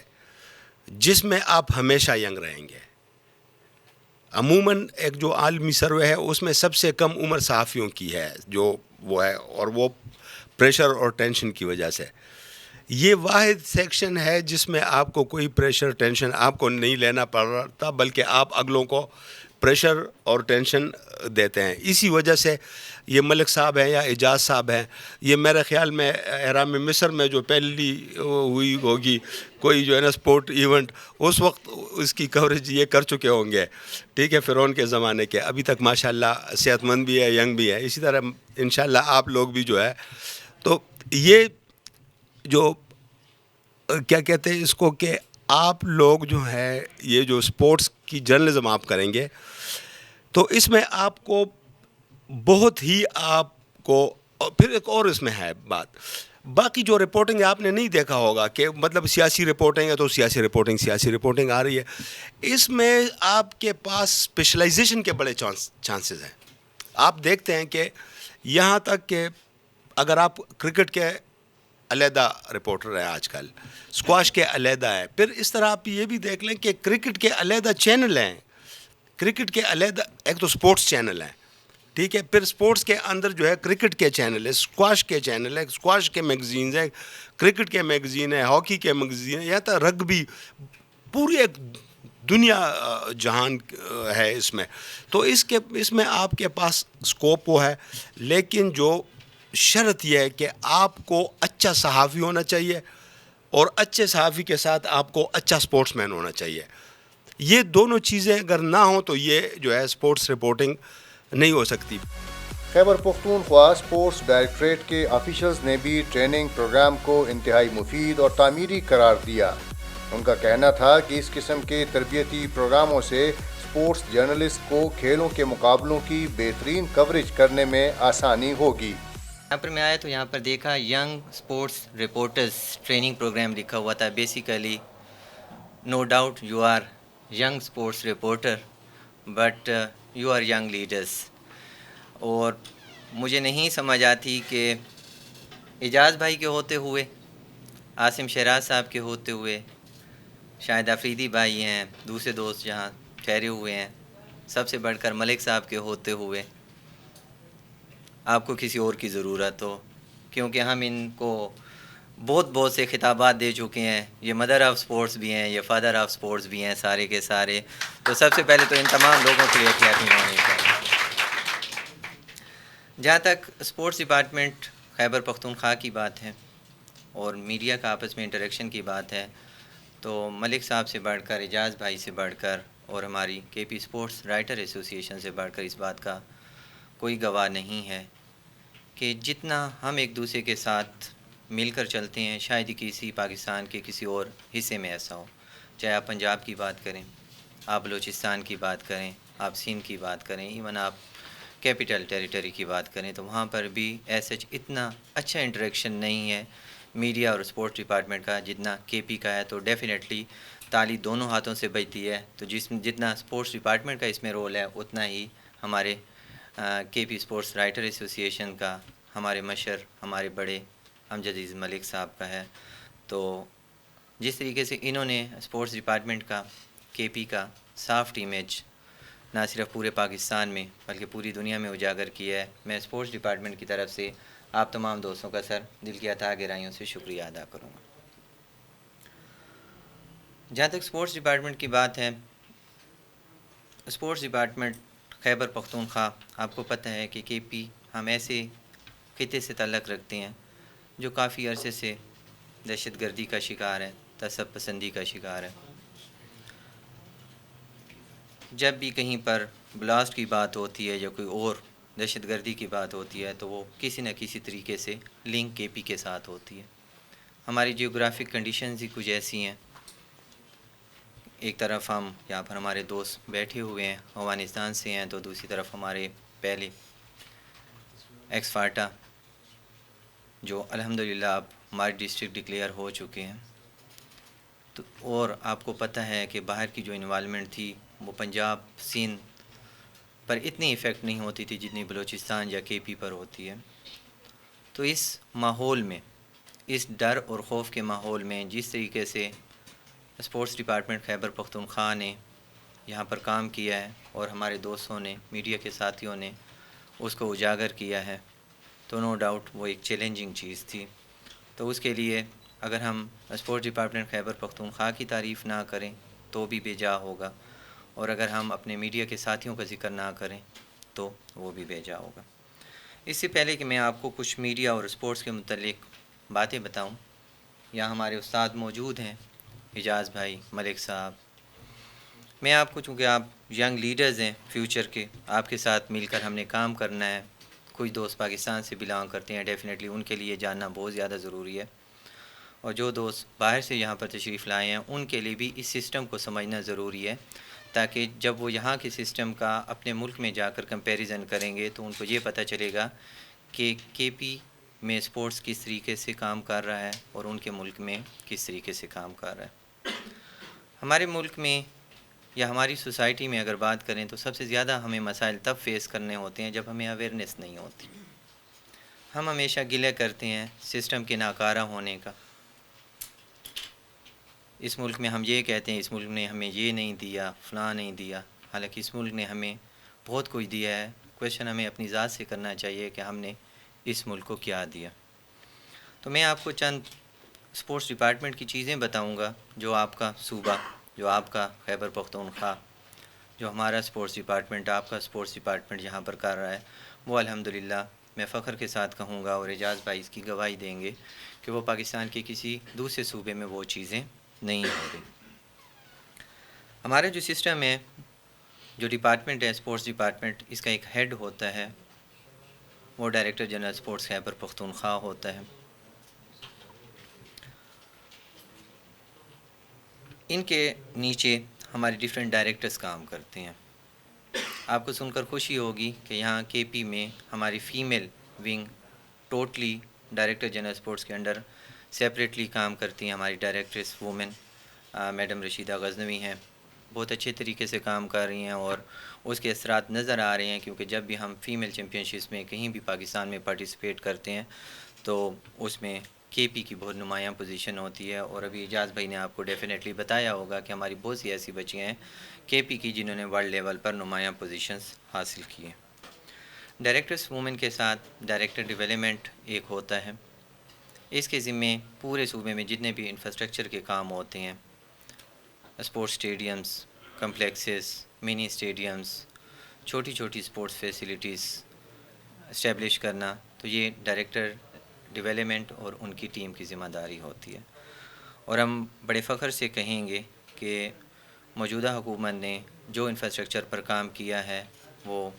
جس میں آپ ہمیشہ ینگ رہیں گے. عموماً ایک جو عالمی سروے ہے اس میں سب سے کم عمر صحافیوں کی ہے جو وہ ہے, اور وہ پریشر اور ٹینشن کی وجہ سے. یہ واحد سیکشن ہے جس میں آپ کو کوئی پریشر ٹینشن آپ کو نہیں لینا پڑتا, بلکہ آپ اگلوں کو پریشر اور ٹینشن دیتے ہیں. اسی وجہ سے یہ ملک صاحب ہیں یا اعجاز صاحب ہیں, یہ میرے خیال میں احرام مصر میں جو پہلی ہوئی ہوگی کوئی جو ہے نا سپورٹ ایونٹ, اس وقت اس کی کوریج یہ کر چکے ہوں گے. ٹھیک ہے, فرعون کے زمانے کے. ابھی تک ماشاءاللہ صحت مند بھی ہے, ینگ بھی ہے. اسی طرح انشاءاللہ آپ لوگ بھی جو ہے. تو یہ جو کیا کہتے ہیں اس کو کہ آپ لوگ جو ہے یہ جو سپورٹس کی جرنلزم آپ کریں گے تو اس میں آپ کو بہت ہی آپ کو, پھر ایک اور اس میں ہے بات, باقی جو رپورٹنگ آپ نے نہیں دیکھا ہوگا کہ مطلب سیاسی رپورٹنگ ہے تو سیاسی رپورٹنگ آ رہی ہے. اس میں آپ کے پاس اسپیشلائزیشن کے بڑے چانسز ہیں. آپ دیکھتے ہیں کہ یہاں تک کہ اگر آپ کرکٹ کے علیحدہ رپورٹر ہیں آج کل, اسکواش کے علیحدہ ہے, پھر اس طرح آپ یہ بھی دیکھ لیں کہ کرکٹ کے علیحدہ چینل ہیں, کرکٹ کے علیحدہ ایک تو سپورٹس چینل ہیں, ٹھیک ہے, پھر سپورٹس کے اندر جو ہے کرکٹ کے چینل ہے, اسکواش کے چینل ہے, اسکواش کے میگزینز ہیں, کرکٹ کے میگزین ہے, ہاکی کے میگزین ہے, یا تو رگبی, پوری ایک دنیا جہان ہے اس میں. تو اس میں آپ کے پاس اسکوپ وہ ہے, لیکن جو شرط یہ ہے کہ آپ کو اچھا صحافی ہونا چاہیے اور اچھے صحافی کے ساتھ آپ کو اچھا سپورٹس مین ہونا چاہیے. یہ دونوں چیزیں اگر نہ ہوں تو یہ جو ہے سپورٹس رپورٹنگ نہیں ہو سکتی.
خیبر پختونخوا اسپورٹس ڈائریکٹریٹ کے آفیشلز نے بھی ٹریننگ پروگرام کو انتہائی مفید اور تعمیری قرار دیا. ان کا کہنا تھا کہ اس قسم کے تربیتی پروگراموں سے اسپورٹس جرنلسٹ کو کھیلوں کے مقابلوں کی بہترین کوریج کرنے میں آسانی ہوگی.
یہاں پر میں آیا تو یہاں پر دیکھا young sports reporters training program لکھا ہوا تھا. Basically no doubt you are young sports reporter but you are young leaders. اور مجھے نہیں سمجھ آتی کہ اعجاز بھائی کے ہوتے ہوئے, عاصم شہراز صاحب کے ہوتے ہوئے, شاہد آفریدی بھائی ہیں, دوسرے دوست جہاں ٹھہرے ہوئے ہیں, سب سے بڑھ کر ملک صاحب کے ہوتے ہوئے آپ کو کسی اور کی ضرورت ہو, کیونکہ ہم ان کو بہت سے خطابات دے چکے ہیں. یہ مدر آف سپورٹس بھی ہیں, یہ فادر آف سپورٹس بھی ہیں, سارے کے سارے. تو سب سے پہلے تو ان تمام لوگوں کے لیے احتیاطی ہونے چاہیے. جہاں تک اسپورٹس ڈپارٹمنٹ خیبر پختونخوا کی بات ہے اور میڈیا کا آپس میں انٹریکشن کی بات ہے, تو ملک صاحب سے بڑھ کر, اعجاز بھائی سے بڑھ کر اور ہماری کے پی اسپورٹس رائٹر ایسوسی ایشن سے بڑھ کر اس بات کا کوئی گواہ نہیں ہے کہ جتنا ہم ایک دوسرے کے ساتھ مل کر چلتے ہیں شاید ہی کسی پاکستان کے کسی اور حصے میں ایسا ہو. چاہے آپ پنجاب کی بات کریں, آپ بلوچستان کی بات کریں, آپ سندھ کی بات کریں, ایون آپ کیپٹل ٹیریٹری کی بات کریں, تو وہاں پر بھی ایسا اتنا اچھا انٹریکشن نہیں ہے میڈیا اور اسپورٹس ڈپارٹمنٹ کا جتنا کے پی کا ہے. تو ڈیفینیٹلی تالی دونوں ہاتھوں سے بجتی ہے. تو جتنا اسپورٹس ڈپارٹمنٹ کا اس میں رول ہے اتنا ہی ہمارے کے پی اسپورٹس رائٹر ایسوسی ایشن کا, ہمارے مشر, ہمارے بڑے امجد عزیز ملک صاحب کا ہے. تو جس طریقے سے انہوں نے اسپورٹس ڈپارٹمنٹ کا, کے پی کا سافٹ امیج نہ صرف پورے پاکستان میں بلکہ پوری دنیا میں اجاگر کیا ہے, میں اسپورٹس ڈپارٹمنٹ کی طرف سے آپ تمام دوستوں کا سر دل کی عطا گہرائیوں سے شکریہ ادا کروں گا. جہاں تک اسپورٹس ڈپارٹمنٹ کی بات ہے, اسپورٹس ڈپارٹمنٹ خیبر پختونخوا, آپ کو پتہ ہے کہ کے پی ہم ایسے خطے سے تعلق رکھتے ہیں جو کافی عرصے سے دہشت گردی کا شکار ہے, تعصب پسندی کا شکار ہے. جب بھی کہیں پر بلاسٹ کی بات ہوتی ہے یا کوئی اور دہشت گردی کی بات ہوتی ہے تو وہ کسی نہ کسی طریقے سے لنک کے پی کے ساتھ ہوتی ہے. ہماری جیوگرافک کنڈیشنز ہی کچھ ایسی ہیں, ایک طرف ہم یہاں پر ہمارے دوست بیٹھے ہوئے ہیں افغانستان سے ہیں, تو دوسری طرف ہمارے پہلے ایکس فاٹا جو الحمدللہ اب ہماری ڈسٹرکٹ ڈکلیئر ہو چکے ہیں. تو اور آپ کو پتہ ہے کہ باہر کی جو انوالومنٹ تھی وہ پنجاب سندھ پر اتنی ایفیکٹ نہیں ہوتی تھی جتنی بلوچستان یا کے پی پر ہوتی ہے. تو اس ماحول میں, اس ڈر اور خوف کے ماحول میں جس طریقے سے اسپورٹس ڈپارٹمنٹ خیبر پختونخوا نے یہاں پر کام کیا ہے اور ہمارے دوستوں نے, میڈیا کے ساتھیوں نے اس کو اجاگر کیا ہے, تو نو ڈاؤٹ وہ ایک چیلنجنگ چیز تھی. تو اس کے لیے اگر ہم اسپورٹس ڈپارٹمنٹ خیبر پختونخوا کی تعریف نہ کریں تو بھی بے جا ہوگا, اور اگر ہم اپنے میڈیا کے ساتھیوں کا ذکر نہ کریں تو وہ بھی بے جا ہوگا. اس سے پہلے کہ میں آپ کو کچھ میڈیا اور اسپورٹس کے متعلق باتیں بتاؤں, یہاں ہمارے استاد موجود ہیں, اعجاز بھائی, ملک صاحب. میں آپ کو, چونکہ آپ ینگ لیڈرز ہیں فیوچر کے, آپ کے ساتھ مل کر ہم نے کام کرنا ہے. کچھ دوست پاکستان سے بلانگ کرتے ہیں, ڈیفینیٹلی ان کے لیے جاننا بہت زیادہ ضروری ہے, اور جو دوست باہر سے یہاں پر تشریف لائے ہیں ان کے لیے بھی اس سسٹم کو سمجھنا ضروری ہے, تاکہ جب وہ یہاں کے سسٹم کا اپنے ملک میں جا کر کمپیریزن کریں گے تو ان کو یہ پتہ چلے گا کہ کے پی میں اسپورٹس کس طریقے سے کام کر رہا ہے اور ان کے ملک میں کس طریقے سے کام کر رہا ہے. ہمارے ملک میں یا ہماری سوسائٹی میں اگر بات کریں تو سب سے زیادہ ہمیں مسائل تب فیس کرنے ہوتے ہیں جب ہمیں اویئرنیس نہیں ہوتی. ہم ہمیشہ گلہ کرتے ہیں سسٹم کے ناکارہ ہونے کا. اس ملک میں ہم یہ کہتے ہیں اس ملک نے ہمیں یہ نہیں دیا، فلاں نہیں دیا، حالانکہ اس ملک نے ہمیں بہت کچھ دیا ہے. کویشچن ہمیں اپنی ذات سے کرنا چاہیے کہ ہم نے اس ملک کو کیا دیا. تو میں آپ کو چند اسپورٹس ڈپارٹمنٹ کی چیزیں بتاؤں گا جو آپ کا صوبہ، جو آپ کا خیبر پختونخوا، جو ہمارا اسپورٹس ڈپارٹمنٹ، آپ کا اسپورٹس ڈپارٹمنٹ جہاں پر کر رہا ہے، وہ الحمدللہ میں فخر کے ساتھ کہوں گا اور اعجاز بھائی اس کی گواہی دیں گے کہ وہ پاکستان کے کسی دوسرے صوبے میں وہ چیزیں نہیں ہو رہی. ہمارا جو سسٹم ہے، جو ڈپارٹمنٹ ہے اسپورٹس ڈپارٹمنٹ، اس کا ایک ہیڈ ہوتا ہے، وہ director general sports Khyber Pakhtunkhwa ہوتا ہے. ان کے نیچے ہمارے ڈیفرنٹ ڈائریکٹرز کام کرتے ہیں. آپ کو سن کر خوشی ہوگی کہ یہاں کے پی میں ہماری female wing totally director general sports کے انڈر سیپریٹلی کام کرتی ہیں. ہماری directress woman madam Rashida Ghaznavi ہیں، بہت اچھے طریقے سے کام کر رہی ہیں اور اس کے اثرات نظر آ رہے ہیں، کیونکہ جب بھی ہم فیمیل چیمپئن شپس میں کہیں بھی پاکستان میں پارٹیسپیٹ کرتے ہیں تو اس میں کے پی کی بہت نمایاں پوزیشن ہوتی ہے. اور ابھی اعجاز بھائی نے آپ کو ڈیفینیٹلی بتایا ہوگا کہ ہماری بہت سی ایسی بچیاں ہیں کے پی کی جنہوں نے ورلڈ لیول پر نمایاں پوزیشنز حاصل کی ہیں. ڈائریکٹرس وومن کے ساتھ ڈائریکٹر ڈیولپمنٹ ایک ہوتا ہے. اس کے ذمے پورے صوبے میں جتنے بھی انفراسٹرکچر کے کام ہوتے ہیں، اسپورٹس اسٹیڈیمز، کمپلیکسز، منی اسٹیڈیمز، چھوٹی چھوٹی اسپورٹس فیسیلیٹیز اسٹیبلش کرنا، تو یہ ڈائریکٹر ڈیولپمنٹ اور ان کی ٹیم کی ذمہ داری ہوتی ہے. اور ہم بڑے فخر سے کہیں گے کہ موجودہ حکومت نے جو انفراسٹرکچر پر کام کیا ہے وہ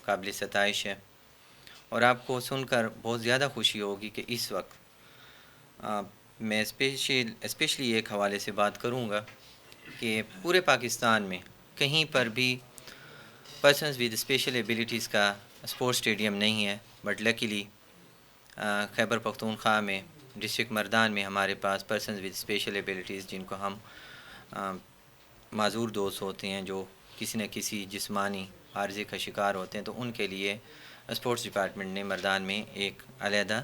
قابل ستائش ہے. اور آپ کو سن کر بہت زیادہ خوشی ہوگی کہ اس وقت میں اسپیشلی ایک حوالے سے بات کروں گا کہ پورے پاکستان میں کہیں پر بھی پرسنز ود اسپیشل ایبیلیٹیز کا اسپورٹس اسٹیڈیم نہیں ہے. بٹ لکیلی خیبر پختونخوا میں ڈسٹرکٹ مردان میں ہمارے پاس پرسنز ود اسپیشل ایبیلیٹیز، جن کو ہم معذور دوست ہوتے ہیں، جو کسی نہ کسی جسمانی عارضے کا شکار ہوتے ہیں، تو ان کے لیے اسپورٹس ڈپارٹمنٹ نے مردان میں ایک علیحدہ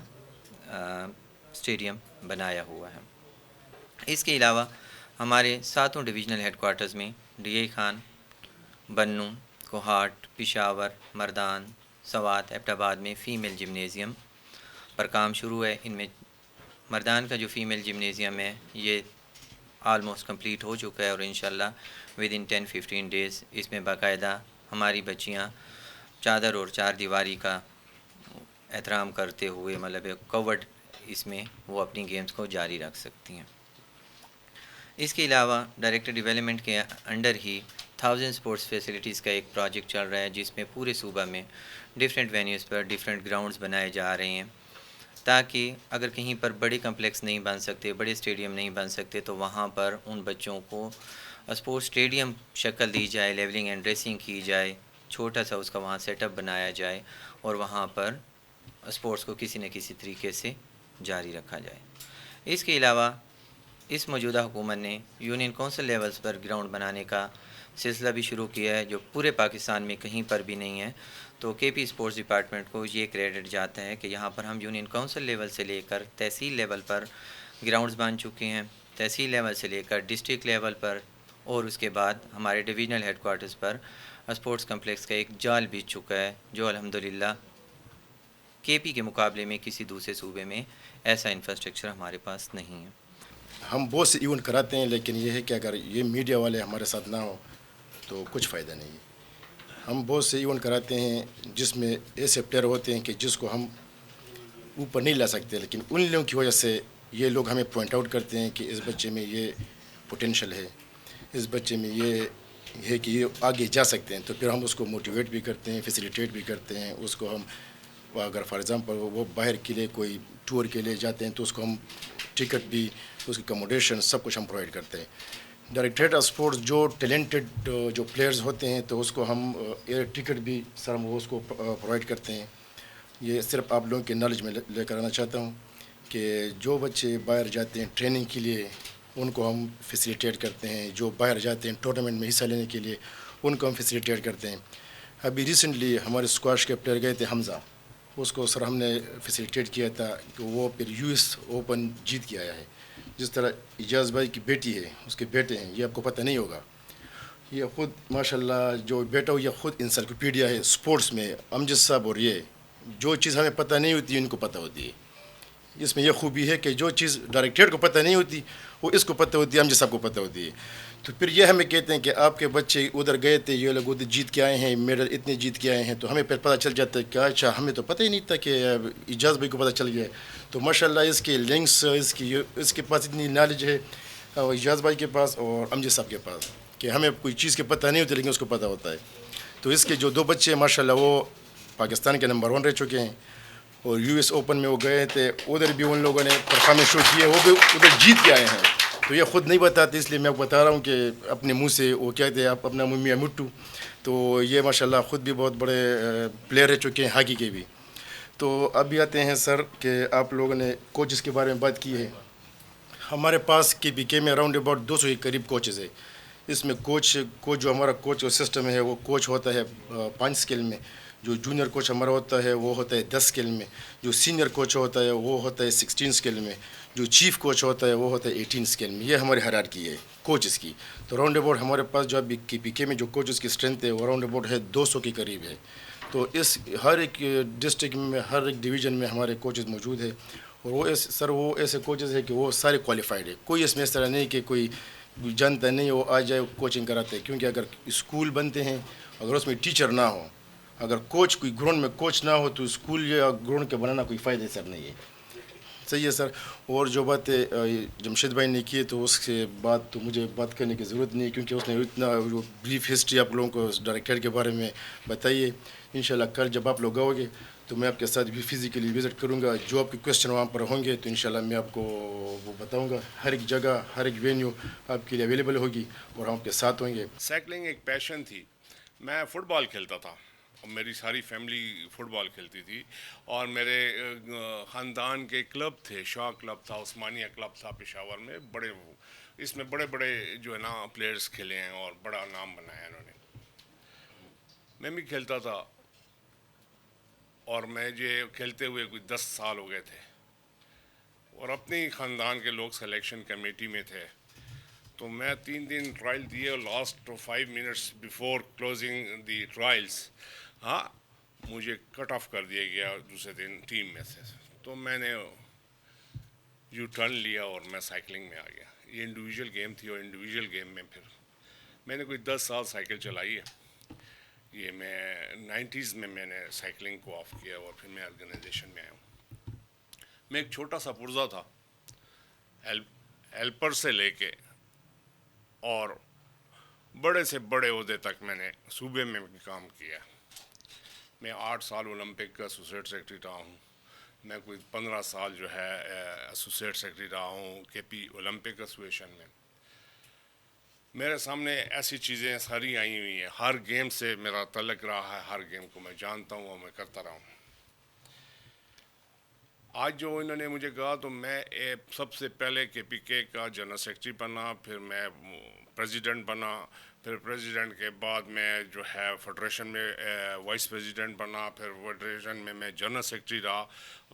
اسٹیڈیم بنایا ہوا ہے. اس کے علاوہ ہمارے 7 ڈویژنل ہیڈ کوارٹرز میں D A Khan, Bannu, Kohat, Peshawar, Mardan, Swat, Abbott آباد میں فیمیل جمنیزیم پر کام شروع ہے. ان میں مردان کا جو فیمیل جمنیزیم ہے یہ آلموسٹ کمپلیٹ ہو چکا ہے اور انشاءاللہ ود ان 10-15 ڈیز اس میں باقاعدہ ہماری بچیاں چادر اور چار دیواری کا احترام کرتے ہوئے، مطلب کوورڈ، اس میں وہ اپنی گیمز کو جاری رکھ سکتی ہیں. اس کے علاوہ ڈائریکٹر ڈیولپمنٹ کے انڈر ہی 1000 اسپورٹس فیسیلیٹیز کا ایک پروجیکٹ چل رہا ہے، جس میں پورے صوبہ میں ڈیفرنٹ وینیوز پر ڈیفرنٹ گراؤنڈز بنائے جا رہے ہیں، تاکہ اگر کہیں پر بڑے کمپلیکس نہیں بن سکتے، بڑے اسٹیڈیم نہیں بن سکتے، تو وہاں پر ان بچوں کو اسپورٹس اسٹیڈیم شکل دی جائے، لیولنگ اینڈ ڈریسنگ کی جائے، چھوٹا سا اس کا وہاں سیٹ اپ بنایا جائے اور وہاں پر اسپورٹس کو کسی نہ کسی طریقے سے جاری رکھا جائے. اس کے علاوہ اس موجودہ حکومت نے یونین کونسل لیولز پر گراؤنڈ بنانے کا سلسلہ بھی شروع کیا ہے، جو پورے پاکستان میں کہیں پر بھی نہیں ہے. تو کے پی اسپورٹس ڈپارٹمنٹ کو یہ کریڈٹ جاتا ہے کہ یہاں پر ہم یونین کونسل لیول سے لے کر تحصیل لیول پر گراؤنڈز بن چکے ہیں، تحصیل لیول سے لے کر ڈسٹرکٹ لیول پر، اور اس کے بعد ہمارے ڈویژنل ہیڈ کوارٹرز پر اسپورٹس کمپلیکس کا ایک جال بچھ چکا ہے، جو الحمدللہ کے پی کے مقابلے میں کسی دوسرے صوبے میں ایسا انفراسٹرکچر ہمارے پاس نہیں ہے.
ہم بہت سے ایونٹ کراتے ہیں، لیکن یہ ہے کہ اگر یہ میڈیا والے ہمارے ساتھ نہ ہو تو کچھ فائدہ نہیں ہے. ہم بہت سے ایونٹ کراتے ہیں جس میں ایسے پلیئر ہوتے ہیں کہ جس کو ہم اوپر نہیں لا سکتے، لیکن ان لوگوں کی وجہ سے یہ لوگ ہمیں پوائنٹ آؤٹ کرتے ہیں کہ اس بچے میں یہ پوٹینشیل ہے، اس بچے میں یہ ہے کہ یہ آگے جا سکتے ہیں. تو پھر ہم اس کو موٹیویٹ بھی کرتے ہیں، فیسیلیٹیٹ بھی کرتے ہیں. اس کو ہم اگر فار ایگزامپل وہ باہر کے لیے کوئی ٹور کے لیے جاتے ہیں تو اس کو ہم ٹکٹ بھی، اس کی اکوموڈیشن، سب کچھ ہم پرووائڈ کرتے ہیں. ڈائریکٹریٹ آف اسپورٹس جو ٹیلنٹڈ جو پلیئرز ہوتے ہیں تو اس کو ہم ایئر ٹکٹ بھی سر ہم وہ اس کو پرووائڈ کرتے ہیں. یہ صرف آپ لوگوں کے نالج میں لے کر آنا چاہتا ہوں کہ جو بچے باہر جاتے ہیں ٹریننگ کے لیے ان کو ہم فیسیلیٹیٹ کرتے ہیں، جو باہر جاتے ہیں ٹورنامنٹ میں حصہ لینے کے لیے ان کو ہم فیسیلیٹیٹ کرتے ہیں. ابھی ریسنٹلی ہمارے اسکواش کے پلیئر گئے تھے حمزہ، اس کو سر ہم نے فیسیلیٹیٹ کیا تھا کہ وہ پھر یو ایس اوپن جیت کے آیا ہے. جس طرح اجاز بھائی کی بیٹی ہے، اس کے بیٹے ہیں، یہ آپ کو پتہ نہیں ہوگا، یہ خود ماشاءاللہ جو بیٹا ہو یہ خود انسائکلوپیڈیا ہے اسپورٹس میں. امجد صاحب اور یہ جو چیز ہمیں پتہ نہیں ہوتی ان کو پتہ ہوتی ہے. اس میں یہ خوبی ہے کہ جو چیز ڈائریکٹریٹ کو پتہ نہیں ہوتی وہ اس کو پتہ ہوتی ہے، امجد صاحب کو پتہ ہوتی ہے. تو پھر یہ ہمیں کہتے ہیں کہ آپ کے بچے ادھر گئے تھے، یہ لوگ ادھر جیت کے آئے ہیں، میڈل اتنے جیت کے آئے ہیں. تو ہمیں پھر پتہ چل جاتا ہے کہ اچھا ہمیں تو پتہ ہی نہیں تھا کہ اجاز بھائی کو پتہ چل گیا. تو ماشاءاللہ اس کے لنکس اس کے پاس اتنی نالج ہے اجاز بھائی کے پاس اور امجد صاحب کے پاس کہ ہمیں کوئی چیز کے پتہ نہیں ہوتی لیکن اس کو پتہ ہوتا ہے. تو اس کے جو 2 بچے ہیں ماشاءاللہ وہ پاکستان کے نمبر 1 رہ چکے ہیں، اور یو ایس اوپن میں وہ گئے تھے، ادھر بھی ان لوگوں نے پرفارمنس شو کی ہے، وہ بھی ادھر جیت کے آئے ہیں. تو یہ خود نہیں بتاتے، اس لیے میں بتا رہا ہوں کہ اپنے منہ سے وہ کہتے ہیں آپ اپنا میاں مٹو. تو یہ ماشاءاللہ خود بھی بہت بڑے پلیئر رہ چکے ہیں ہاکی کے بھی. تو ابھی آتے ہیں سر کہ آپ لوگوں نے کوچز کے بارے میں بات کی ہے. ہمارے پاس کے بی کے میں اراؤنڈ اباؤٹ 200 کے قریب کوچز ہے. اس میں کوچ جو ہمارا کوچ سسٹم ہے وہ کوچ ہوتا ہے 5 اسکیل میں، جو جونیئر کوچ ہمارا ہوتا ہے وہ ہوتا ہے 10 اسکیل میں، جو سینئر کوچ ہوتا ہے وہ ہوتا ہے 16 اسکیل میں، جو چیف کوچ ہوتا ہے وہ ہوتا ہے 18 اسکیل میں. یہ ہماری ہیرارکی ہے کوچز کی. تو اراؤنڈ اباؤٹ ہمارے پاس جو ابھی پی کے میں جو کوچز کی اسٹرینتھ ہے وہ اراؤنڈ اباؤٹ ہے 200 کے قریب ہے. تو اس ہر ایک ڈسٹرکٹ میں ہر ایک ڈویژن میں ہمارے کوچز موجود ہے. اور وہ ایسے کوچز ہیں کہ وہ سارے کوالیفائڈ ہے. کوئی اس میں اس طرح نہیں کہ کوئی جانتا نہیں وہ آ جائے کوچنگ کراتے ہیں. کیونکہ اگر اسکول بنتے ہیں اگر اس میں ٹیچر نہ ہو، اگر کوچ کوئی گراؤنڈ میں کوچ نہ ہو تو اسکول یا گراؤنڈ کے بنانا کوئی فائدہ سر نہیں ہے. صحیح ہے سر. اور جو باتیں جمشید بھائی نے کی تو اس کے بعد تو مجھے بات کرنے کی ضرورت نہیں، کیونکہ اس نے اتنا بریف ہسٹری آپ لوگوں کو ڈائریکٹر کے بارے میں بتائیے. انشاءاللہ کل جب آپ لوگ آؤ گے تو میں آپ کے ساتھ بھی فزیکلی وزٹ کروں گا. جو آپ کے کویسچن وہاں پر ہوں گے تو انشاءاللہ میں آپ کو وہ بتاؤں گا. ہر ایک جگہ ہر ایک وینیو آپ کے لیے اویلیبل ہوگی اور ہم آپ کے ساتھ ہوں گے.
سائیکلنگ ایک پیشن تھی. میں فٹ بال کھیلتا تھا اور میری ساری فیملی فٹ بال کھیلتی تھی، اور میرے خاندان کے کلب تھے، شاہ کلب تھا، عثمانیہ کلب تھا پشاور میں. اس میں بڑے بڑے جو ہے نا پلیئرز کھیلے ہیں اور بڑا نام بنایا انہوں نے. میں بھی کھیلتا تھا اور میں یہ کھیلتے ہوئے کوئی 10 سال ہو گئے تھے، اور اپنے ہی خاندان کے لوگ سلیکشن کمیٹی میں تھے. تو میں 3 دن ٹرائل دیے اور لاسٹ 5 منٹس بیفور کلوزنگ دی ٹرائلس مجھے کٹ آف کر دیا گیا دوسرے دن ٹیم میں سے. تو میں نے یو ٹرن لیا اور میں سائیکلنگ میں آ گیا. یہ انڈیویجول گیم تھی اور انڈیویجول گیم میں پھر میں نے کوئی 10 سال سائیکل چلائی ہے. یہ میں 90s میں نے سائیکلنگ کو آف کیا اور پھر میں آرگنائزیشن میں آیا ہوں. میں ایک چھوٹا سا پرزہ تھا، ہیلپر سے لے کے اور بڑے سے بڑے عہدے تک میں نے صوبے میں بھی کام کیا. میں 8 سال اولمپک کا ایسوسیٹ سیکرٹری رہا ہوں. میں کوئی 15 سال جو ہے ایسوسیٹ سیکرٹری رہا ہوں کے پی اولمپک ایسوسیشن میں. میرے سامنے ایسی چیزیں ساری آئی ہوئی ہیں. ہر گیم سے میرا تعلق رہا ہے، ہر گیم کو میں جانتا ہوں اور میں کرتا رہا ہوں. آج جو انہوں نے مجھے کہا تو میں سب سے پہلے کے پی کے کا جنرل سیکرٹری بنا، پھر میں پریزیڈنٹ بنا، پھر پریزیڈنٹ کے بعد میں جو ہے فیڈریشن میں وائس پریزیڈنٹ بنا، پھر فیڈریشن میں جنرل سیکرٹری رہا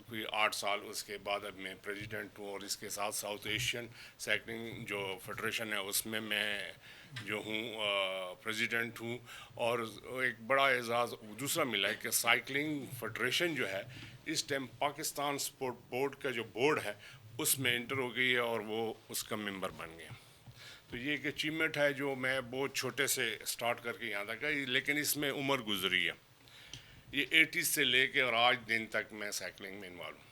کوئی 8 سال. اس کے بعد اب میں پریزیڈنٹ ہوں، اور اس کے ساتھ ساؤتھ ایشین سائیکلنگ جو فیڈریشن ہے اس میں جو ہوں پریزیڈنٹ ہوں. اور ایک بڑا اعزاز دوسرا ملا ہے کہ سائیکلنگ فیڈریشن جو ہے اس ٹائم پاکستان سپورٹ بورڈ کا جو بورڈ ہے اس میں انٹر ہو گئی ہے اور وہ اس کا ممبر بن گیا. تو یہ ایک اچیومنٹ ہے جو میں بہت چھوٹے سے سٹارٹ کر کے یہاں تک ہے، لیکن اس میں عمر گزری ہے. یہ 80s سے لے کے اور آج دن تک میں سائیکلنگ میں انوالو ہوں.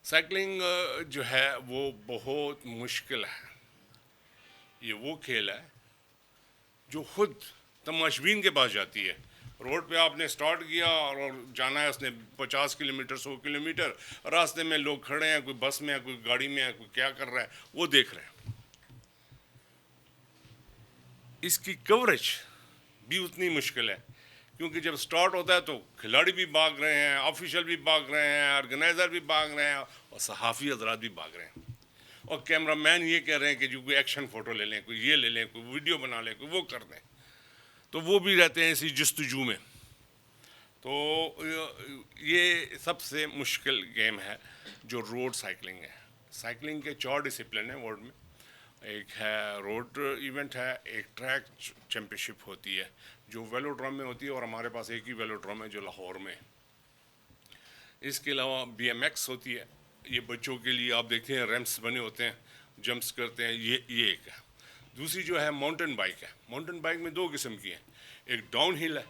سائیکلنگ جو ہے وہ بہت مشکل ہے. یہ وہ کھیل ہے جو خود تماشبین کے پاس جاتی ہے. روڈ پہ آپ نے سٹارٹ کیا اور جانا ہے اس نے 50 کلومیٹر 100 کلومیٹر، راستے میں لوگ کھڑے ہیں، کوئی بس میں ہے، کوئی گاڑی میں ہے، کوئی کیا کر رہا ہے وہ دیکھ رہے ہیں. اس کی کوریج بھی اتنی مشکل ہے کیونکہ جب سٹارٹ ہوتا ہے تو کھلاڑی بھی بھاگ رہے ہیں, آفیشیل بھی بھاگ رہے ہیں, آرگنائزر بھی بھاگ رہے ہیں, اور صحافی حضرات بھی بھاگ رہے ہیں, اور کیمرہ مین یہ کہہ رہے ہیں کہ جو کوئی ایکشن فوٹو لے لیں, کوئی یہ لے لیں, کوئی ویڈیو بنا لیں, کوئی وہ کر دیں. تو وہ بھی رہتے ہیں اسی جستجو میں. تو یہ سب سے مشکل گیم ہے جو روڈ سائیکلنگ ہے. سائیکلنگ کے 4 ڈسپلن ہیں ورلڈ میں. ایک ہے روڈ ایونٹ ہے, ایک ٹریک چیمپئن شپ ہوتی ہے جو ویلوڈروم میں ہوتی ہے, اور ہمارے پاس ایک ہی ویلوڈروم ہے جو لاہور میں. اس کے علاوہ BMX ہوتی ہے, یہ بچوں کے لیے آپ دیکھتے ہیں ریمپس بنے ہوتے ہیں, جمپس کرتے ہیں, یہ ایک ہے. دوسری جو ہے ماؤنٹین بائک ہے. ماؤنٹین بائک میں 2 قسم کی ہیں, ایک ڈاؤن ہل ہے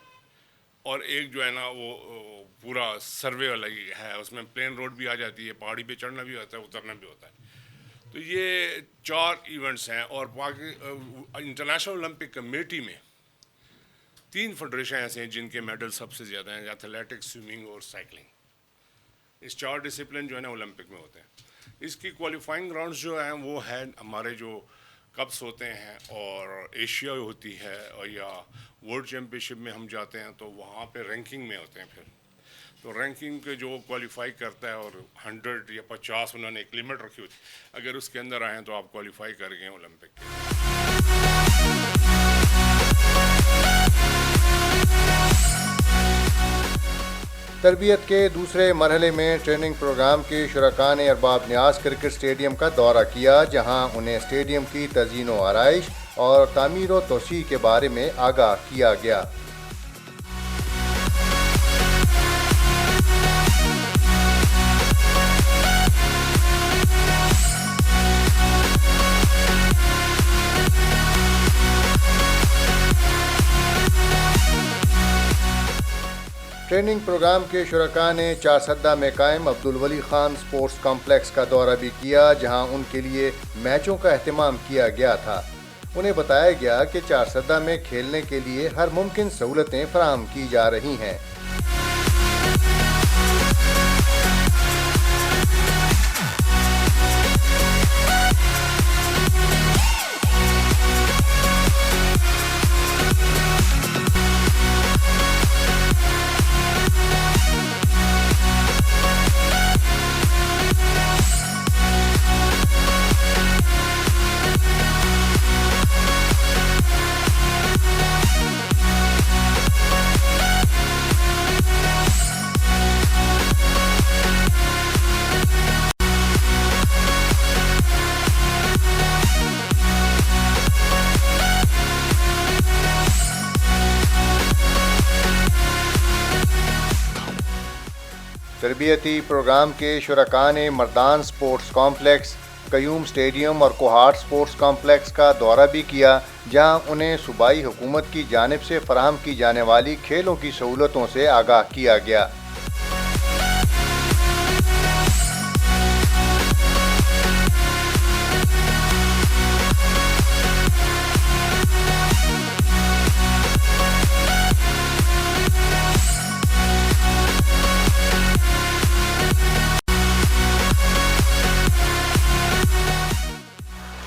اور ایک جو ہے نا وہ پورا سروے والا ہے, اس میں پلین روڈ بھی آ جاتی ہے, پہاڑی پہ چڑھنا بھی ہوتا ہے, اترنا بھی ہوتا ہے. تو یہ 4 ایونٹس ہیں. اور انٹرنیشنل اولمپک کمیٹی میں 3 فیڈریشن ایسے ہیں جن کے میڈل سب سے زیادہ ہیں, ایتھلیٹکس, سوئمنگ اور سائیکلنگ. اس 4 ڈسپلن جو ہے نا اولمپک میں ہوتے ہیں. اس کی کوالیفائنگ راؤنڈز جو ہیں وہ ہے ہمارے جو کپس ہوتے ہیں, اور ایشیا ہوتی ہے, اور یا ورلڈ چیمپئن شپ میں ہم جاتے ہیں تو وہاں پہ رینکنگ میں ہوتے ہیں. پھر تو رینکنگ کے جو کوالیفائی کرتا ہے, اور 100 یا 50 انہوں نے ایک لمٹ رکھی ہوتی ہے, اگر اس کے اندر آئیں تو آپ کوالیفائی کر گئے اولمپک کے.
تربیت کے دوسرے مرحلے میں ٹریننگ پروگرام کے شرکاء نے ارباب نیاز کرکٹ اسٹیڈیم کا دورہ کیا, جہاں انہیں اسٹیڈیم کی تزئین و آرائش اور تعمیر و توسیع کے بارے میں آگاہ کیا گیا. ٹریننگ پروگرام کے شرکاء نے چارسدہ میں قائم عبدالولی خان سپورٹس کمپلیکس کا دورہ بھی کیا, جہاں ان کے لیے میچوں کا اہتمام کیا گیا تھا. انہیں بتایا گیا کہ چارسدہ میں کھیلنے کے لیے ہر ممکن سہولتیں فراہم کی جا رہی ہیں. تربیتی پروگرام کے شرکاء نے مردان سپورٹس کمپلیکس, قیوم اسٹیڈیم اور کوہاٹ سپورٹس کمپلیکس کا دورہ بھی کیا, جہاں انہیں صوبائی حکومت کی جانب سے فراہم کی جانے والی کھیلوں کی سہولتوں سے آگاہ کیا گیا.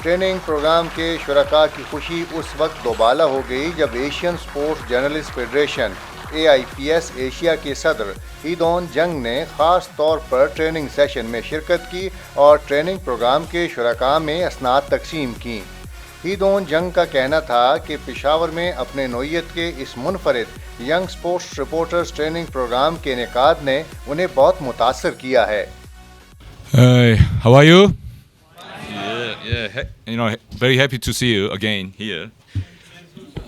ٹریننگ پروگرام کے شرکاء کی خوشی اس وقت دوبالا ہو گئی جب Asian sports journalist federation AIPS Asia کے صدر ہیدون جنگ نے خاص طور پر ٹریننگ سیشن میں شرکت کی اور ٹریننگ پروگرام کے شرکاء میں اسناد تقسیم کی. ہیدون جنگ کا کہنا تھا کہ پشاور میں اپنے نوعیت کے اس منفرد young sports reporters training program کے انعقاد نے انہیں بہت متاثر کیا ہے.
How are you? Yeah, very happy to see you again here.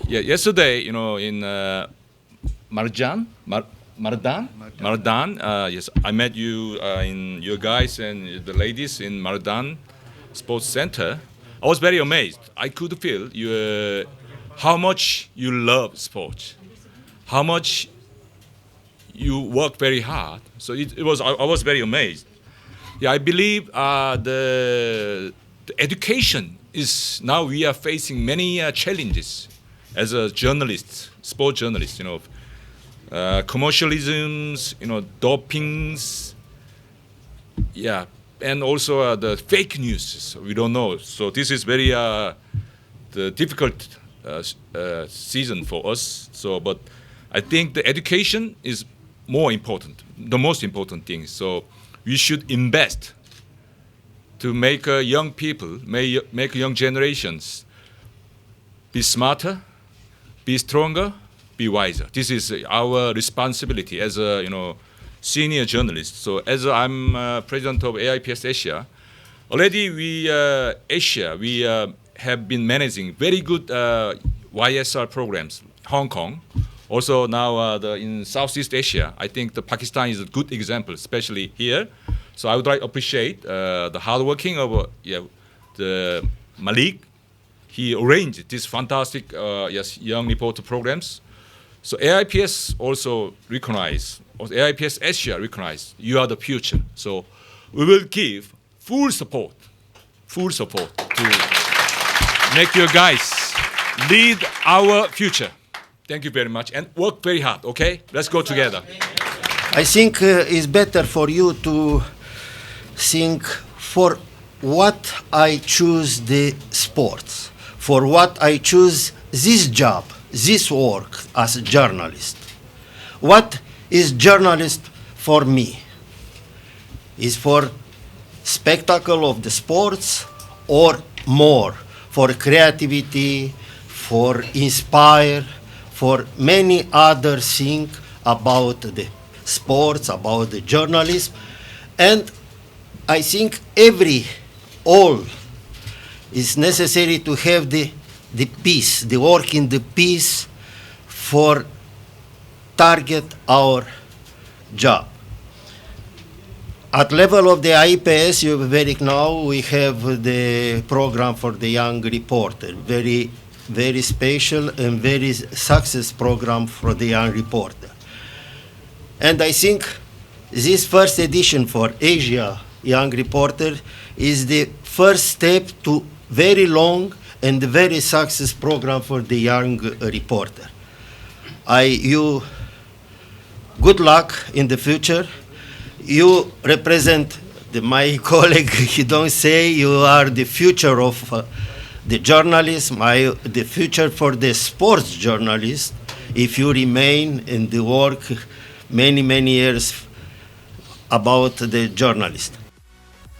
Yeah, yesterday, in Mardan, yes, I met you in your guys and the ladies in Mardan Sports Center. I was very amazed. I could feel how much you love sports, how much you work very hard. So I was very amazed. Yeah, I believe the education is now we are facing many challenges as a journalist, sport journalist, commercialisms, dopings, yeah, and also the fake news. We don't know. So this is very the difficult season for us. But I think the education is more important, the most important thing. So we should invest to make young people, make young generations be smarter, be stronger, be wiser. This is our responsibility as a senior journalist. So as I'm president of AIPS Asia, already we have been managing very good YSR programs. Hong Kong, also now in Southeast Asia, I think Pakistan is a good example, especially here. So I would like to appreciate the hard working of the Malik. He arranged these fantastic young reporter programs. So AIPS also recognize, or AIPS Asia recognize, you are the future. So we will give full support to make you guys lead our future. Thank you very much and work very hard, okay? Let's go together.
I think it's better for you to think for what I choose the sports, for what I choose this job, this work as a journalist. What is journalist for me? Is for spectacle of the sports or more for creativity, for inspire, for many other things about the sports, about the journalism. And I think all is necessary to have the peace, the work in the peace for target our job. At level of the IPS, we have the program for the young reporter, very, very special and very success program for the young reporter. And I think this first edition for Asia Young Reporter is the first step to very long and very success program for the young reporter. You good luck in the future. You represent my colleague. You don't say you are the future of the journalism, the future for the sports journalist. If you remain in the work many years about the journalist.